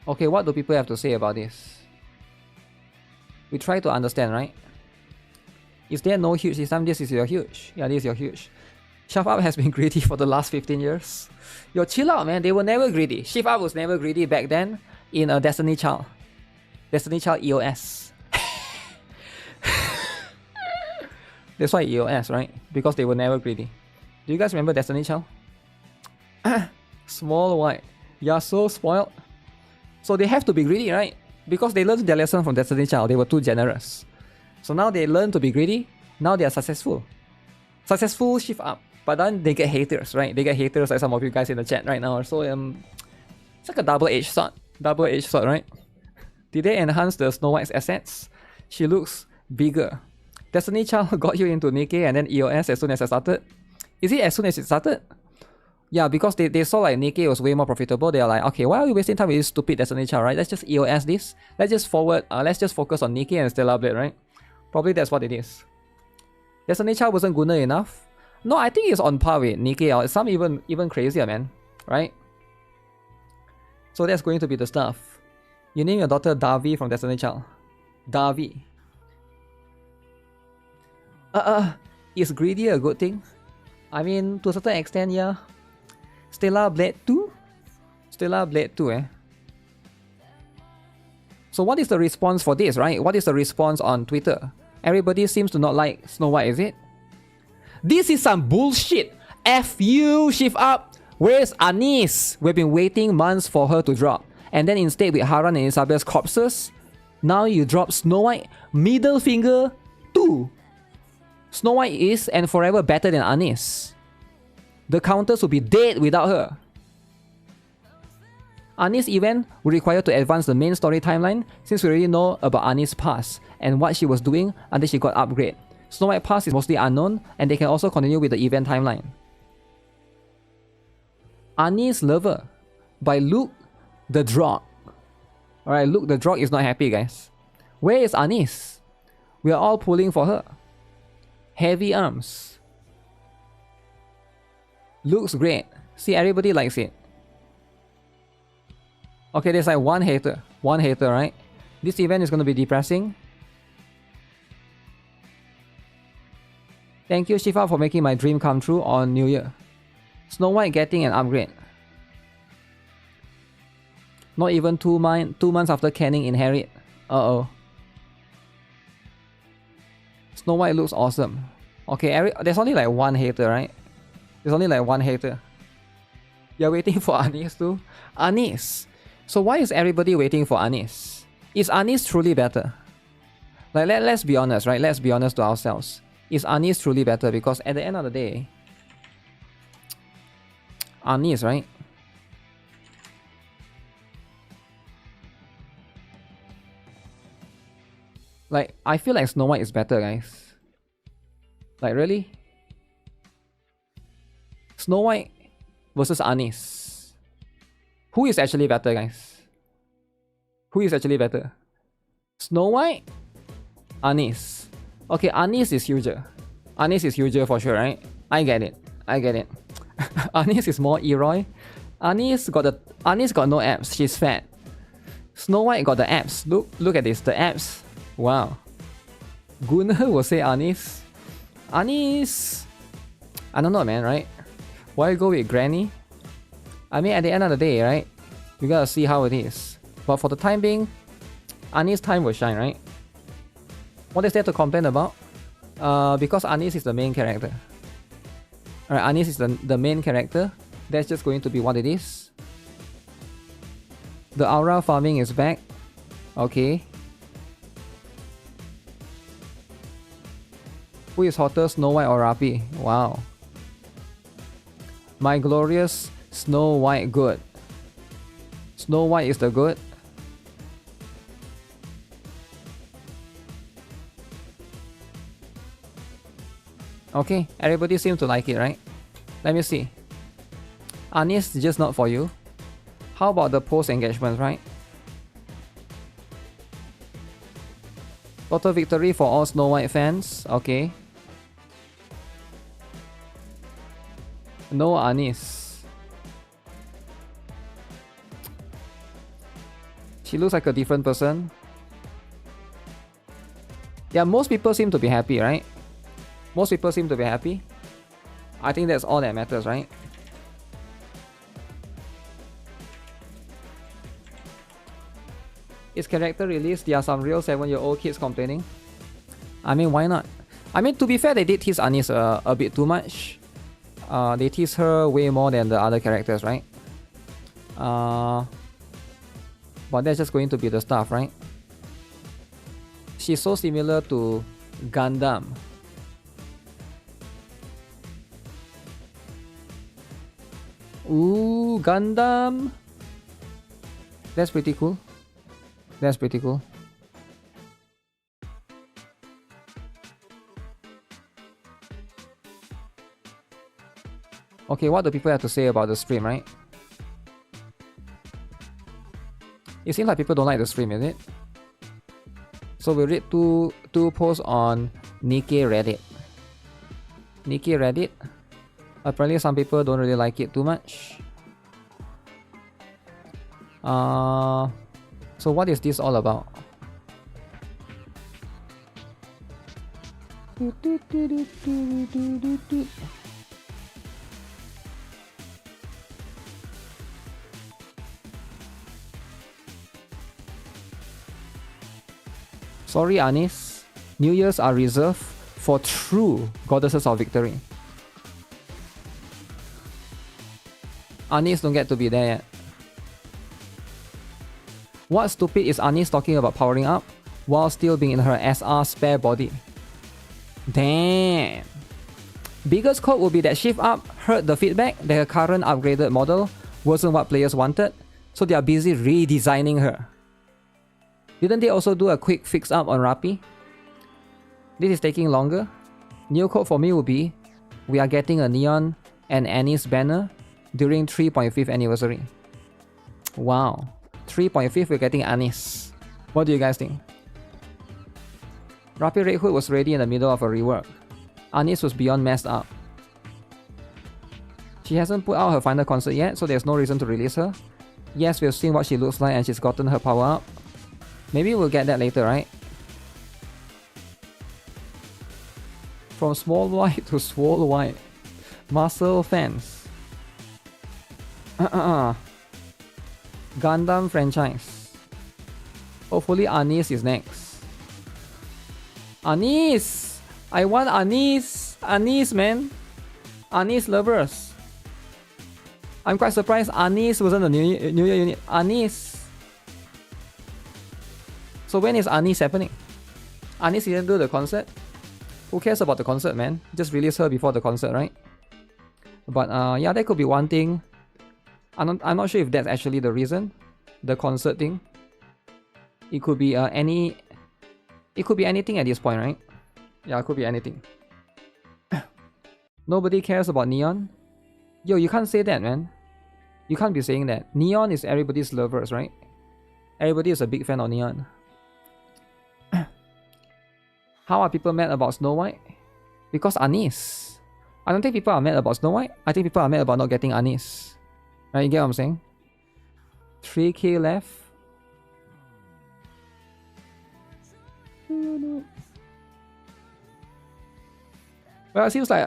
Okay, what do people have to say about this? We try to understand, right? Is there no huge this time? This is your huge. Yeah, this is your huge. Shift Up has been greedy for the last 15 years. Yo, chill out, man. They were never greedy. Shift Up was never greedy back then in a Destiny Child. Destiny Child EOS. That's why EOS, right? Because they were never greedy. Do you guys remember Destiny Child? Small White. You're so spoiled. So they have to be greedy, right? Because they learned their lesson from Destiny Child. They were too generous. So now they learn to be greedy. Now they are successful. Successful Shift Up. But then they get haters, right? They get haters like some of you guys in the chat right now. So it's like a double-edged sword. Double-edged sword, right? Did they enhance the Snow White's assets? She looks bigger. Destiny Child got you into NIKKE and then EOS as soon as I started. Is it as soon as it started? Yeah, because they saw like NIKKE was way more profitable. They are like, okay, why are we wasting time with this stupid Destiny Child, right? Let's just EOS this. Let's just let's just focus on NIKKE and Stellar Blade, right? Probably that's what it is. Destiny Child wasn't good enough. No, I think it's on par with NIKKE. Or some even crazier, man. Right? So that's going to be the stuff. You name your daughter Davi from Destiny Child. Davi. Is greedy a good thing? I mean, to a certain extent, yeah. Stellar Blade 2? Stellar Blade 2, eh? So what is the response for this, right? What is the response on Twitter? Everybody seems to not like Snow White, is it? This is some bullshit. F you, Shift Up. Where's Anise? We've been waiting months for her to drop. And then instead with Haran and Isabel's corpses, now you drop Snow White. Middle finger 2. Snow White is and forever better than Anise. The counters will be dead without her. Anise event will require to advance the main story timeline since we already know about Anise's past and what she was doing until she got upgrade. Snow White past is mostly unknown and they can also continue with the event timeline. Anise Lover by Luke the Drog. Alright, Luke the Drog is not happy, guys. Where is Anise? We are all pulling for her. Heavy arms. Looks great. See, everybody likes it. Okay, there's like one hater. One hater, right? This event is going to be depressing. Thank you, Shifa, for making my dream come true on New Year. Snow White getting an upgrade. Not even 2 months after Canning inherit. Uh-oh. Snow White looks awesome. Okay, there's only like one hater, right? There's only like one hater. You're waiting for Anise too? Anise! So why is everybody waiting for Anise? Is Anise truly better? Like, let's be honest, right? Let's be honest to ourselves. Is Anise truly better? Because at the end of the day, Anise, right? Like, I feel like Snow White is better, guys. Like, really? Snow White versus Anise. Who is actually better, guys? Who is actually better? Snow White? Anise. Okay, Anise is huger. Anise is huger for sure, right? I get it. I get it. Anise is more Eroy. Anise got no abs. She's fat. Snow White got the abs. Look at this. The abs. Wow. Gunnar will say Anise. Anise. I don't know, man, right? Why go with Granny? I mean, at the end of the day, right? We gotta see how it is. But for the time being, Anis time will shine, right? What is there to complain about? Because Anis is the main character. Alright, Anis is the main character. That's just going to be what it is. The aura farming is back. Okay. Who is hotter, Snow White or Rapi? Wow. My glorious Snow White good. Snow White is the good. Okay, everybody seems to like it, right? Let me see. Anis is just not for you. How about the post engagements, right? Total victory for all Snow White fans. Okay. No Anis. She looks like a different person. Yeah, most people seem to be happy, right? Most people seem to be happy. I think that's all that matters, right? Is character released? There are some real 7-year-old kids complaining. I mean, why not? I mean, to be fair, they did tease Anis a bit too much. They tease her way more than the other characters, right? But that's just going to be the stuff, right? She's so similar to Gundam. Ooh, Gundam! That's pretty cool. That's pretty cool. Okay, what do people have to say about the stream, right? It seems like people don't like the stream, is it? So we'll read two posts on NIKKE Reddit. NIKKE Reddit. Apparently some people don't really like it too much. So what is this all about? Sorry, Anis. New Year's are reserved for true goddesses of victory. Anis don't get to be there yet. What stupid is Anis talking about powering up while still being in her SR spare body? Damn. Biggest quote would be that Shift Up heard the feedback that her current upgraded model wasn't what players wanted, so they are busy redesigning her. Didn't they also do a quick fix up on Rapi? This is taking longer. New quote for me would be, we are getting a Neon and Anis banner during 3.5th anniversary. Wow. 3.5th we're getting Anis. What do you guys think? Rapi Red Hood was ready in the middle of a rework. Anis was beyond messed up. She hasn't put out her final concert yet, so there's no reason to release her. Yes, we've seen what she looks like and she's gotten her power up. Maybe we'll get that later, right? From small white to swole white. Muscle fans. Gundam franchise. Hopefully Anis is next. Anis! I want Anis! Anis, man! Anis lovers. I'm quite surprised Anis wasn't a New Year unit. Anis! So when is Anis happening? Anis didn't do the concert? Who cares about the concert, man? Just release her before the concert, right? But yeah, that could be one thing. I'm not sure if that's actually the reason. The concert thing. It could be it could be anything at this point, right? Yeah, it could be anything. Nobody cares about Neon? Yo, you can't say that, man. You can't be saying that. Neon is everybody's lovers, right? Everybody is a big fan of Neon. How are people mad about Snow White? Because Anis. I don't think people are mad about Snow White. I think people are mad about not getting Anis. Right, you get what I'm saying? 3k left. Well, it seems like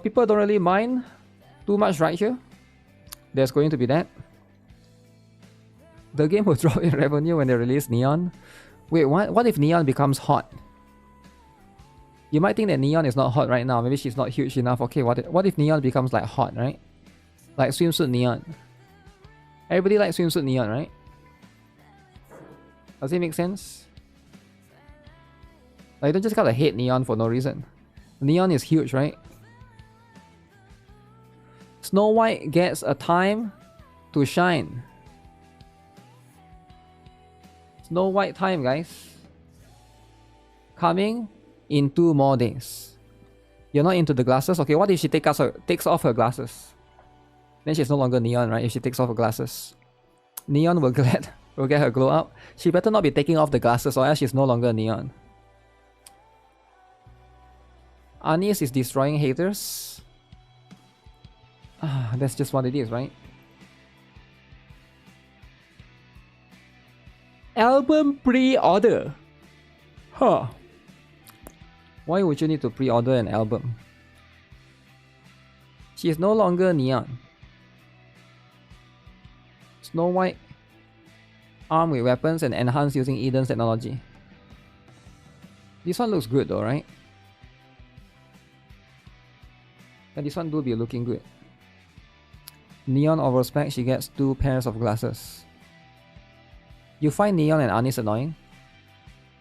people don't really mind too much right here. There's going to be that. The game will drop in revenue when they release Neon. Wait, what? What if Neon becomes hot? You might think that Neon is not hot right now. Maybe she's not huge enough. Okay, what if Neon becomes like hot, right? Like swimsuit Neon. Everybody likes swimsuit Neon, right? Does it make sense? Like, you don't just gotta hate Neon for no reason. Neon is huge, right? Snow White gets a time to shine. Snow White time, guys. Coming in 2 more days. You're not into the glasses? Okay, what if she takes off her glasses? Then she's no longer Neon, right? If she takes off her glasses. Neon will get her glow up. She better not be taking off the glasses or else she's no longer Neon. Anis is destroying haters. That's just what it is, right? Album pre-order. Huh. Why would you need to pre-order an album? She is no longer Neon. Snow White, armed with weapons and enhanced using Eden's technology. This one looks good though, right? And this one do be looking good. Neon overspec, she gets 2 pairs of glasses. You find Neon and Anis annoying?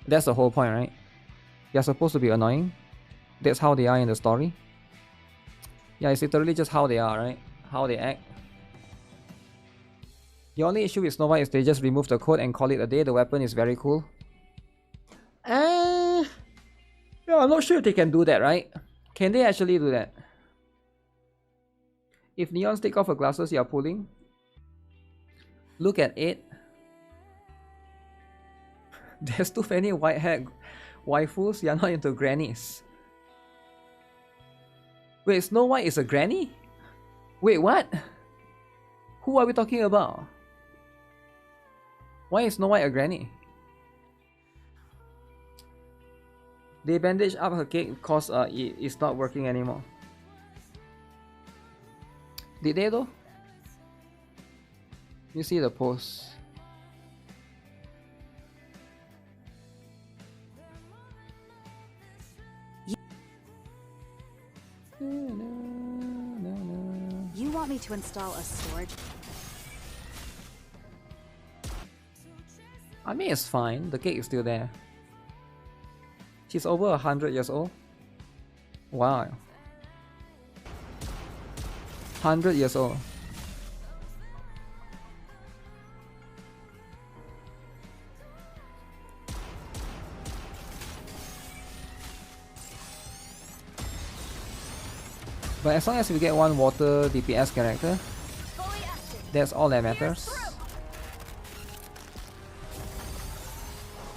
That's the whole point, right? They're supposed to be annoying. That's how they are in the story. Yeah, it's literally just how they are, right? How they act. The only issue with Snow White is they just remove the code and call it a day. The weapon is very cool. Yeah, I'm not sure if they can do that, right? Can they actually do that? If Neons take off her glasses, you are pulling. Look at it. There's too many white-haired waifus. You're not into grannies. Wait, Snow White is a granny? Wait, what? Who are we talking about? Why is Snow White a granny? They bandage up her cake because it's not working anymore. Did they though? You see the post. You want me to install a storage? I mean, it's fine. The cake is still there. She's over 100 years old. Wow. 100 years old. But as long as we get one water DPS character, that's all that matters.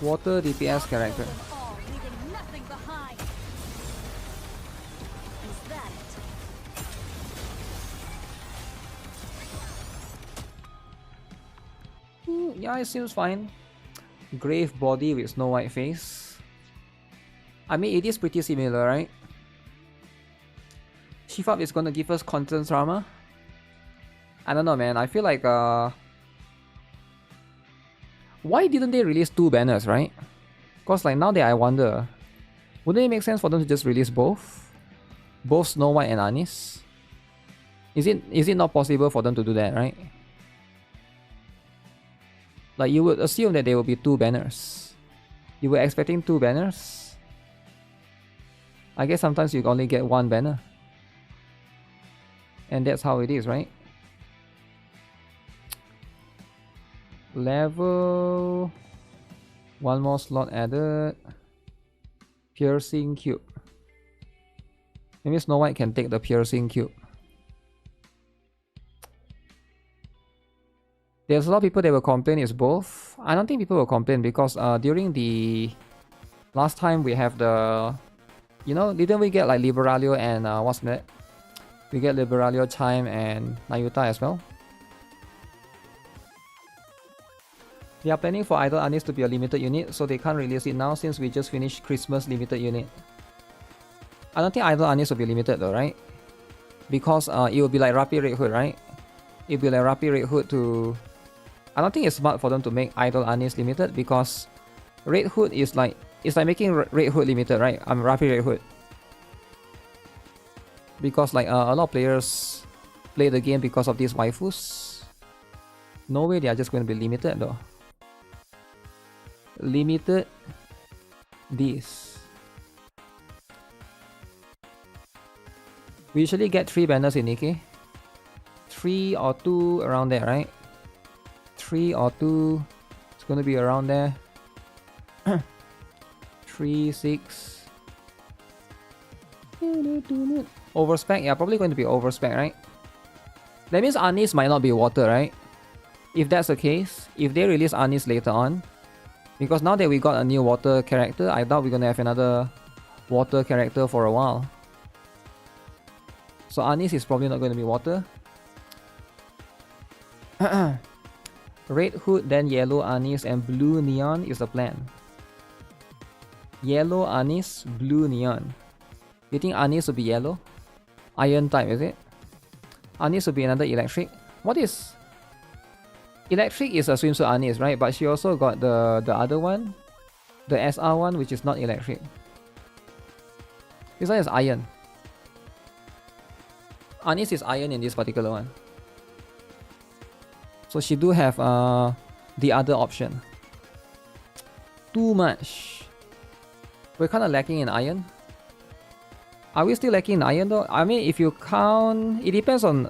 Water DPS character. All, leaving nothing behind. Is that it? Yeah, it seems fine. Grave body with Snow White face. I mean, it is pretty similar, right? Shifab is gonna give us content drama. I don't know, man. I feel like why didn't they release 2 banners, right? Cause like now that I wonder, wouldn't it make sense for them to just release both? Both Snow White and Anis? Is it not possible for them to do that, right? Like you would assume that there will be 2 banners. You were expecting 2 banners? I guess sometimes you only get 1 banner. And that's how it is, right? Level 1 more slot added. Piercing cube. Maybe Snow White can take the piercing cube. There's a lot of people that will complain it's both. I don't think people will complain because during the last time we have the, you know, didn't we get like Liberalia and what's that? We get Liberalia, Chime and Nayuta as well. They are planning for Idol Anis to be a limited unit, so they can't release it now since we just finished Christmas limited unit. I don't think Idol Anis will be limited though, right? Because it will be like Rapi Red Hood, right? It will be like Rapi Red Hood to I don't think it's smart for them to make Idol Anis limited because Red Hood is like, it's like making Red Hood limited, right? I'm Rapid Red Hood. Because like a lot of players play the game because of these waifus. No way they are just going to be limited though. Limited this. We usually get 3 banners in NIKKE. 3 or 2 around there, right? 3 or 2. It's going to be around there. 3, 6. Overspec? Yeah, probably going to be overspec, right? That means Anis might not be water, right? If that's the case, if they release Anis later on, because now that we got a new water character, I doubt we're gonna have another water character for a while. So Anis is probably not going to be water. Red Hood, then yellow Anis, and blue Neon is the plan. Yellow Anis, blue Neon. You think Anis will be yellow? Iron type, is it? Anis will be another electric. What is... Electric is a swimsuit Anis, right? But she also got the other one. The SR one, which is not electric. This one is iron. Anis is iron in this particular one. So she do have the other option. Too much. We're kind of lacking in iron. Are we still lacking in iron though? I mean, if you count, it depends on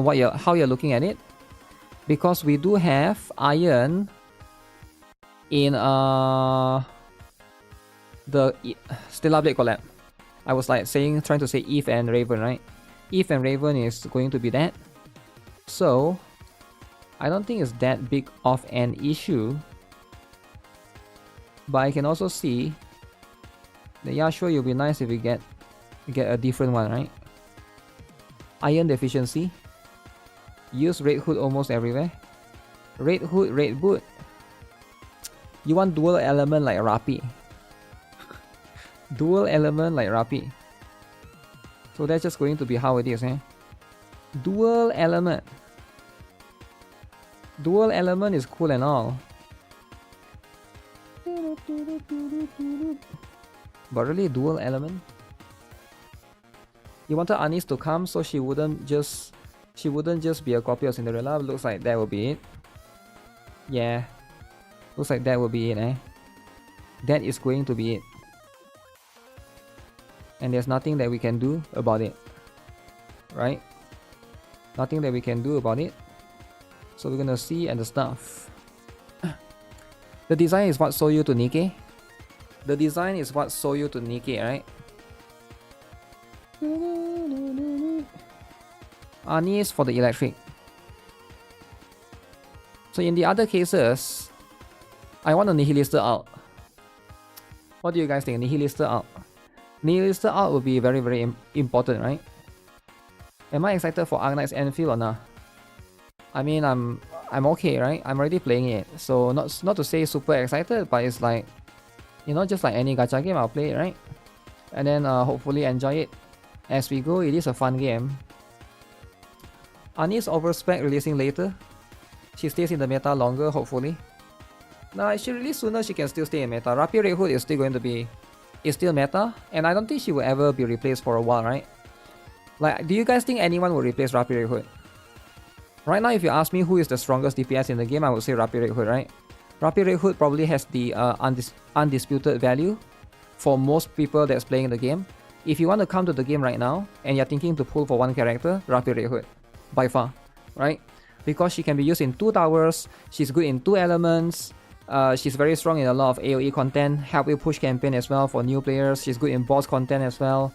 what how you're looking at it. Because we do have iron in the Stellar Blade collab. I was like trying to say Eve and Raven, right? Eve and Raven is going to be that. So I don't think it's that big of an issue. But I can also see that, yeah, sure, it'll be nice if we get a different one, right? Iron deficiency. Use Red Hood almost everywhere. Red Hood, Red Boot. You want dual element like Rapi. Dual element like Rapi. So that's just going to be how it is, eh? Dual element. Dual element is cool and all. But really, dual element? You wanted Anis to come so she wouldn't just be a copy of Cinderella. Looks like that will be it. Yeah. Looks like that will be it, eh? That is going to be it. And there's nothing that we can do about it. Right? Nothing that we can do about it. So we're gonna see and the stuff. The design is what sold you to NIKKE. The design is what sold you to NIKKE, right? Anis for the electric. So in the other cases, I want a Nihilister out. What do you guys think? Nihilister out. Nihilister out will be very, very important, right? Am I excited for Arknight's Enfield or not? I mean, I'm okay, right? I'm already playing it, so not to say super excited, but it's like, you know, just like any gacha game, I'll play it, right? And then hopefully enjoy it as we go. It is a fun game. Anis overspec releasing later. She stays in the meta longer, hopefully. Nah, if she release sooner, she can still stay in meta. Rapi Red Hood is still going to be, is still meta, and I don't think she will ever be replaced for a while, right? Like, do you guys think anyone will replace Rapi Red Hood? Right now, if you ask me who is the strongest DPS in the game, I would say Rapi Red Hood, right? Rapi Red Hood probably has the undisputed value for most people that's playing the game. If you want to come to the game right now, and you're thinking to pull for one character, Rapi Red Hood. By far, right? Because she can be used in 2 towers, she's good in 2 elements, she's very strong in a lot of AoE content, help you push campaign as well for new players, she's good in boss content as well,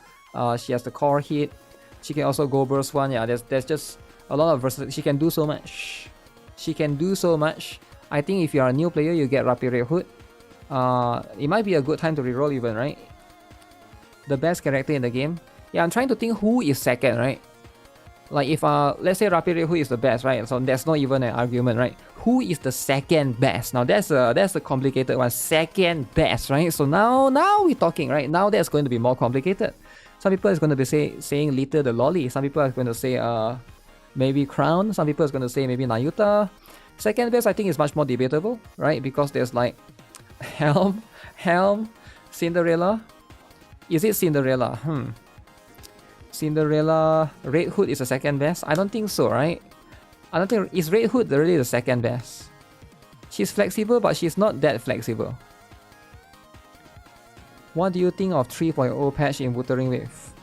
she has the core hit, she can also go burst one, yeah, there's just a lot of versatility, she can do so much. She can do so much. I think if you are a new player, you get Rapi Red Hood. It might be a good time to reroll even, right? The best character in the game. Yeah, I'm trying to think who is second, right? Like if let's say Rapi Red Hood is the best, right? So that's not even an argument, right? Who is the second best? Now that's a complicated one. Second best, right? So now we're talking, right? Now that's going to be more complicated. Some people is going to be saying Lita the Lolly. Some people are going to say maybe Crown. Some people is going to say maybe Nayuta. Second best I think is much more debatable, right? Because there's like Helm, Cinderella. Is it Cinderella? Cinderella, Red Hood is the second best? I don't think so, right? I don't think, is Red Hood really the second best? She's flexible, but she's not that flexible. What do you think of 3.0 patch in Wuthering Wave?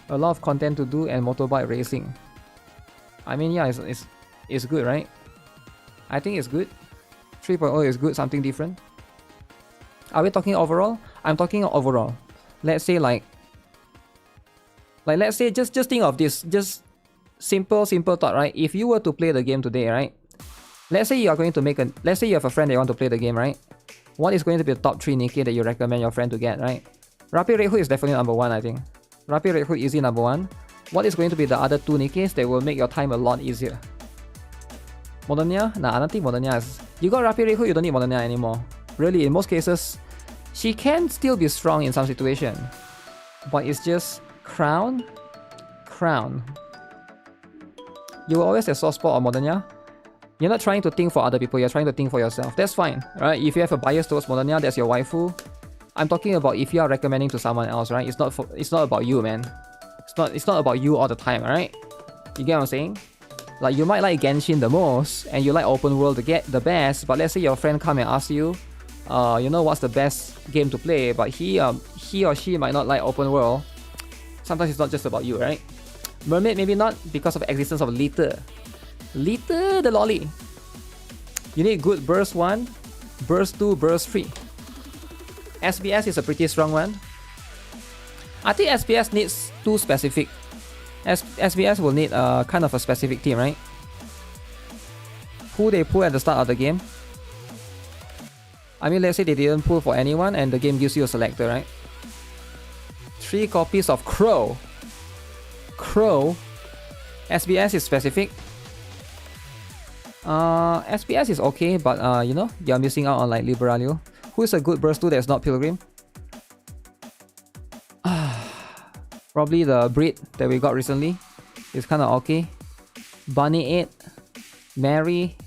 A lot of content to do and motorbike racing. I mean, yeah, it's good, right? I think it's good. 3.0 is good, something different. Are we talking overall? I'm talking overall. Let's say like let's say just think of this, just simple thought, right? If you were to play the game today, right? Let's say you are going to make let's say you have a friend that you want to play the game, right? What is going to be the top 3 NIKKE that you recommend your friend to get, right? Rapid Red Hood is definitely number 1, I think. Rapid Red Hood easy number 1. What is going to be the other 2 NIKKEs that will make your time a lot easier? Modernia? Nah, I don't think Modernia is... You got Rapid Red Hood, you don't need Modernia anymore. Really, in most cases, she can still be strong in some situation. But it's just Crown. You will always have soft spot on Modernia. You're not trying to think for other people, you're trying to think for yourself. That's fine, right? If you have a bias towards Modernia, that's your waifu. I'm talking about if you are recommending to someone else, right? It's not about you, man. It's not about you all the time, alright? You get what I'm saying? Like, you might like Genshin the most, and you like open world to get the best, but let's say your friend come and ask you, you know what's the best game to play, but he or she might not like open world. Sometimes it's not just about you, right? Mermaid maybe not, because of the existence of Litter. Litter the lolly. You need good burst 1, burst 2, burst 3. SBS is a pretty strong one. I think SBS needs 2 specific. SBS will need kind of a specific team, right? Who they pull at the start of the game. I mean, let's say they didn't pull for anyone and the game gives you a selector, right? 3 copies of Crow. SBS is specific. SBS is okay, but you know, you're missing out on like Liberalio. Who is a good burst 2 that's not Pilgrim? Probably the breed that we got recently. It's kind of okay. Bunny 8, Mary,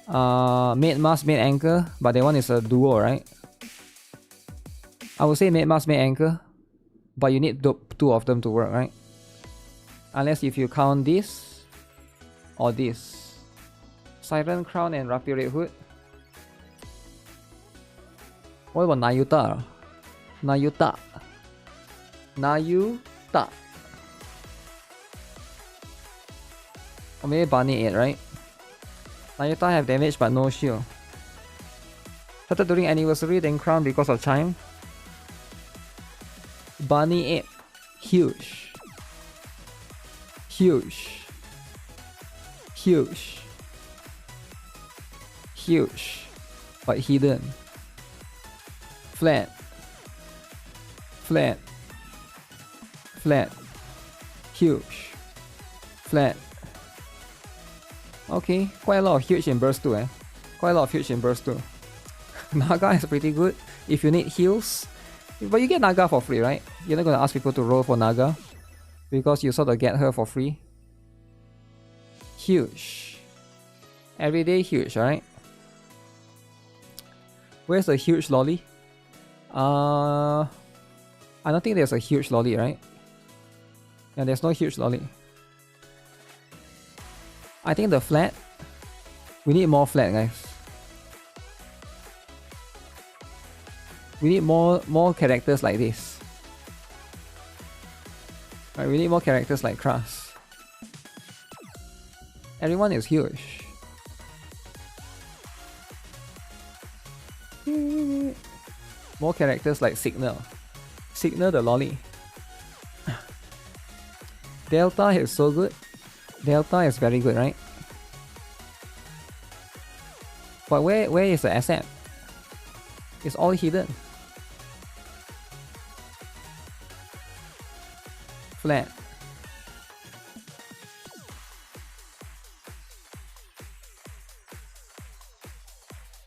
Maid Mask, Maid Anchor, but that one is a duo, right? I would say Maid Mask, Maid Anchor, but you need 2 of them to work, right? Unless if you count this or this. Siren Crown and Rapid Red Hood. What about Nayuta? Or maybe Bunny 8, right? Nayuta have damage but no shield. Started during anniversary, then crown because of chime. Bunny 8. Huge. But hidden. Flat. Huge. Flat. Okay, quite a lot of huge in burst 2, Naga is pretty good if you need heals. But you get Naga for free, right? You're not gonna ask people to roll for Naga because you sort of get her for free. Huge. Everyday huge, alright? Where's the huge lolly? I don't think there's a huge lolly, right? Yeah, there's no huge lolly. I think the flat. We need more flat, guys. We need more characters like this. Right, we need more characters like Kras. Everyone is huge. More characters like Signal. Signal the lolly. Delta is so good. Delta is very good, right? But where is the asset? It's all hidden. Flat.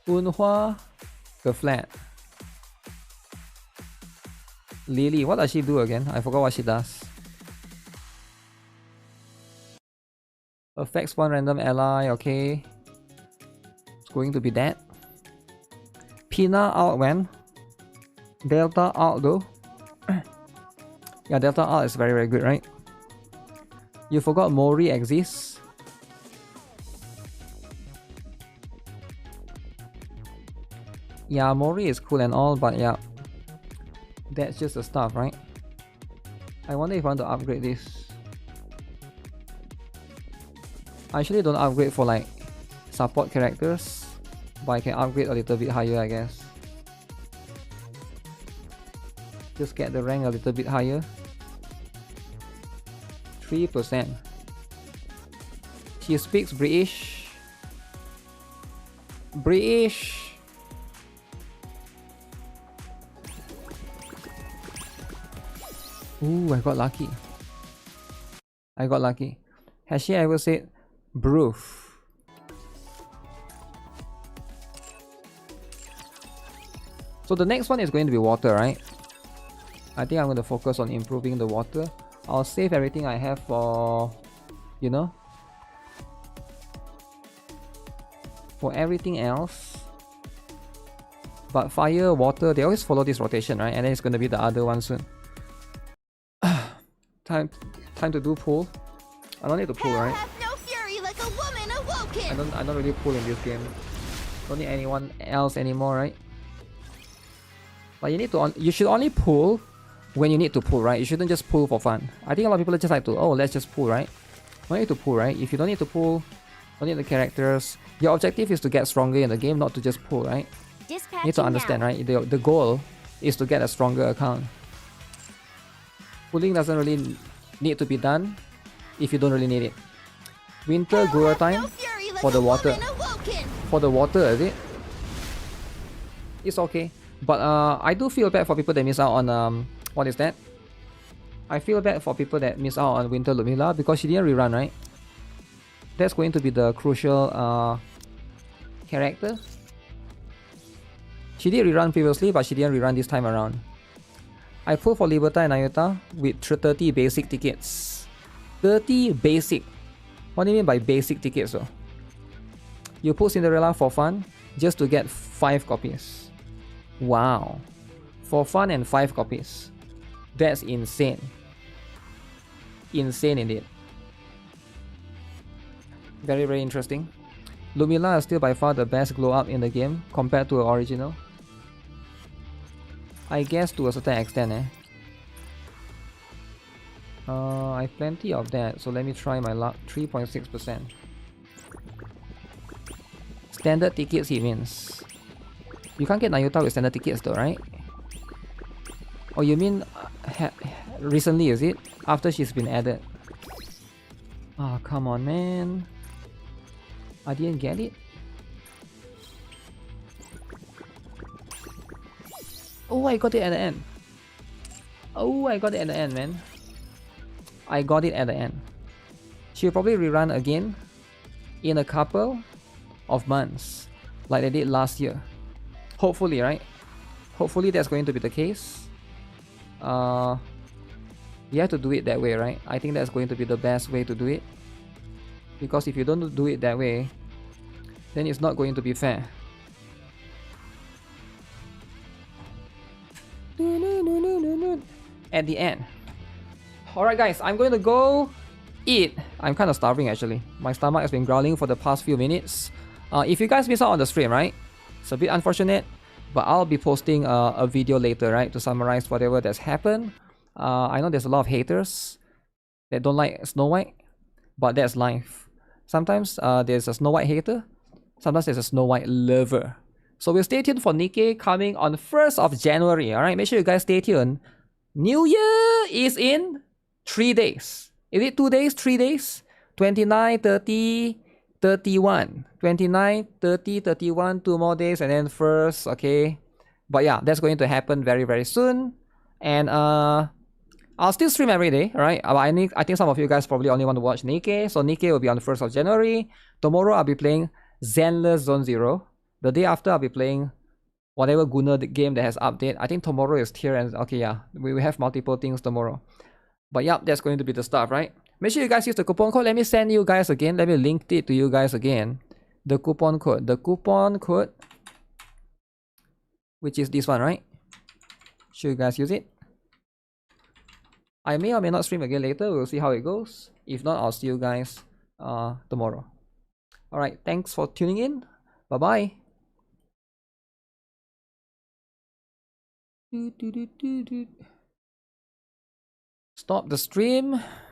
Unhua, the flat. Lily, what does she do again? I forgot what she does. Affects one random ally, okay. going to be that. Pina out when? Delta out though. Yeah, Delta out is very, very good, right? You forgot Mori exists. Yeah, Mori is cool and all, but yeah, that's just the stuff, right? I wonder if I want to upgrade this. I actually don't upgrade for like support characters, but I can upgrade a little bit higher, I guess. Just get the rank a little bit higher. 3%. She speaks British. British. Ooh, I got lucky. I got lucky. Has she ever said Broof? So the next one is going to be water, right? I think I'm going to focus on improving the water. I'll save everything I have for, you know, for everything else. But fire, water, they always follow this rotation, right? And then it's going to be the other one soon. Time to do pull. I don't need to pull, right? No fury like a woman awoken. I don't really pull in this game. Don't need anyone else anymore, right? But you should only pull when you need to pull, right? You shouldn't just pull for fun. I think a lot of people just like to, oh, let's just pull, right? You need to pull, right? If you don't need to pull, don't need the characters. Your objective is to get stronger in the game, not to just pull, right? You need to understand, right? The goal is to get a stronger account. Pulling doesn't really need to be done if you don't really need it. Winter Guru time for the water. For the water, is it? It's okay. But I do feel bad for people that miss out on what is that? I feel bad for people that miss out on Winter Lumila because she didn't rerun, right? That's going to be the crucial character. She did rerun previously, but she didn't rerun this time around. I pulled for Liberta and Ayota with 30 basic tickets. 30 basic. What do you mean by basic tickets though? You pull Cinderella for fun just to get 5 copies. Wow. For fun and 5 copies. That's insane. Insane indeed. Very, very interesting. Lumila is still by far the best glow up in the game compared to the original. I guess to a certain extent, I have plenty of that, so let me try my luck. 3.6%. Standard tickets, he means. You can't get Nayuta with standard tickets though, right? Oh, you mean recently, is it? After she's been added. Oh, come on, man. I didn't get it. Oh, I got it at the end. Oh, I got it at the end, man. I got it at the end. She'll probably rerun again in a couple of months, like they did last year. Hopefully, right? Hopefully that's going to be the case. You have to do it that way, right? I think that's going to be the best way to do it. Because if you don't do it that way, then it's not going to be fair. At the end. Alright guys, I'm going to go eat. I'm kind of starving actually. My stomach has been growling for the past few minutes. If you guys miss out on the stream, right? It's a bit unfortunate, but I'll be posting a video later, right? To summarize whatever that's happened. I know there's a lot of haters that don't like Snow White, but that's life. Sometimes there's a Snow White hater, sometimes there's a Snow White lover. So we'll stay tuned for NIKKE coming on 1st of January, alright? Make sure you guys stay tuned. New Year is in 3 days. Is it 2 days? 3 days? 29, 30, 31. 29, 30, 31, 2 more days, and then 1st, okay? But yeah, that's going to happen very, very soon. And I'll still stream every day, right? I think some of you guys probably only want to watch NIKKE. So NIKKE will be on the 1st of January. Tomorrow I'll be playing Zenless Zone Zero. The day after I'll be playing whatever Gunnar game that has update. I think tomorrow is tier and okay, yeah, we will have multiple things tomorrow. But yeah, that's going to be the stuff, right? Make sure you guys use the coupon code. Let me send you guys again. Let me link it to you guys again. The coupon code, which is this one, right? Should you guys use it? I may or may not stream again later. We'll see how it goes. If not, I'll see you guys tomorrow. Alright, thanks for tuning in. Bye-bye. Stop the stream.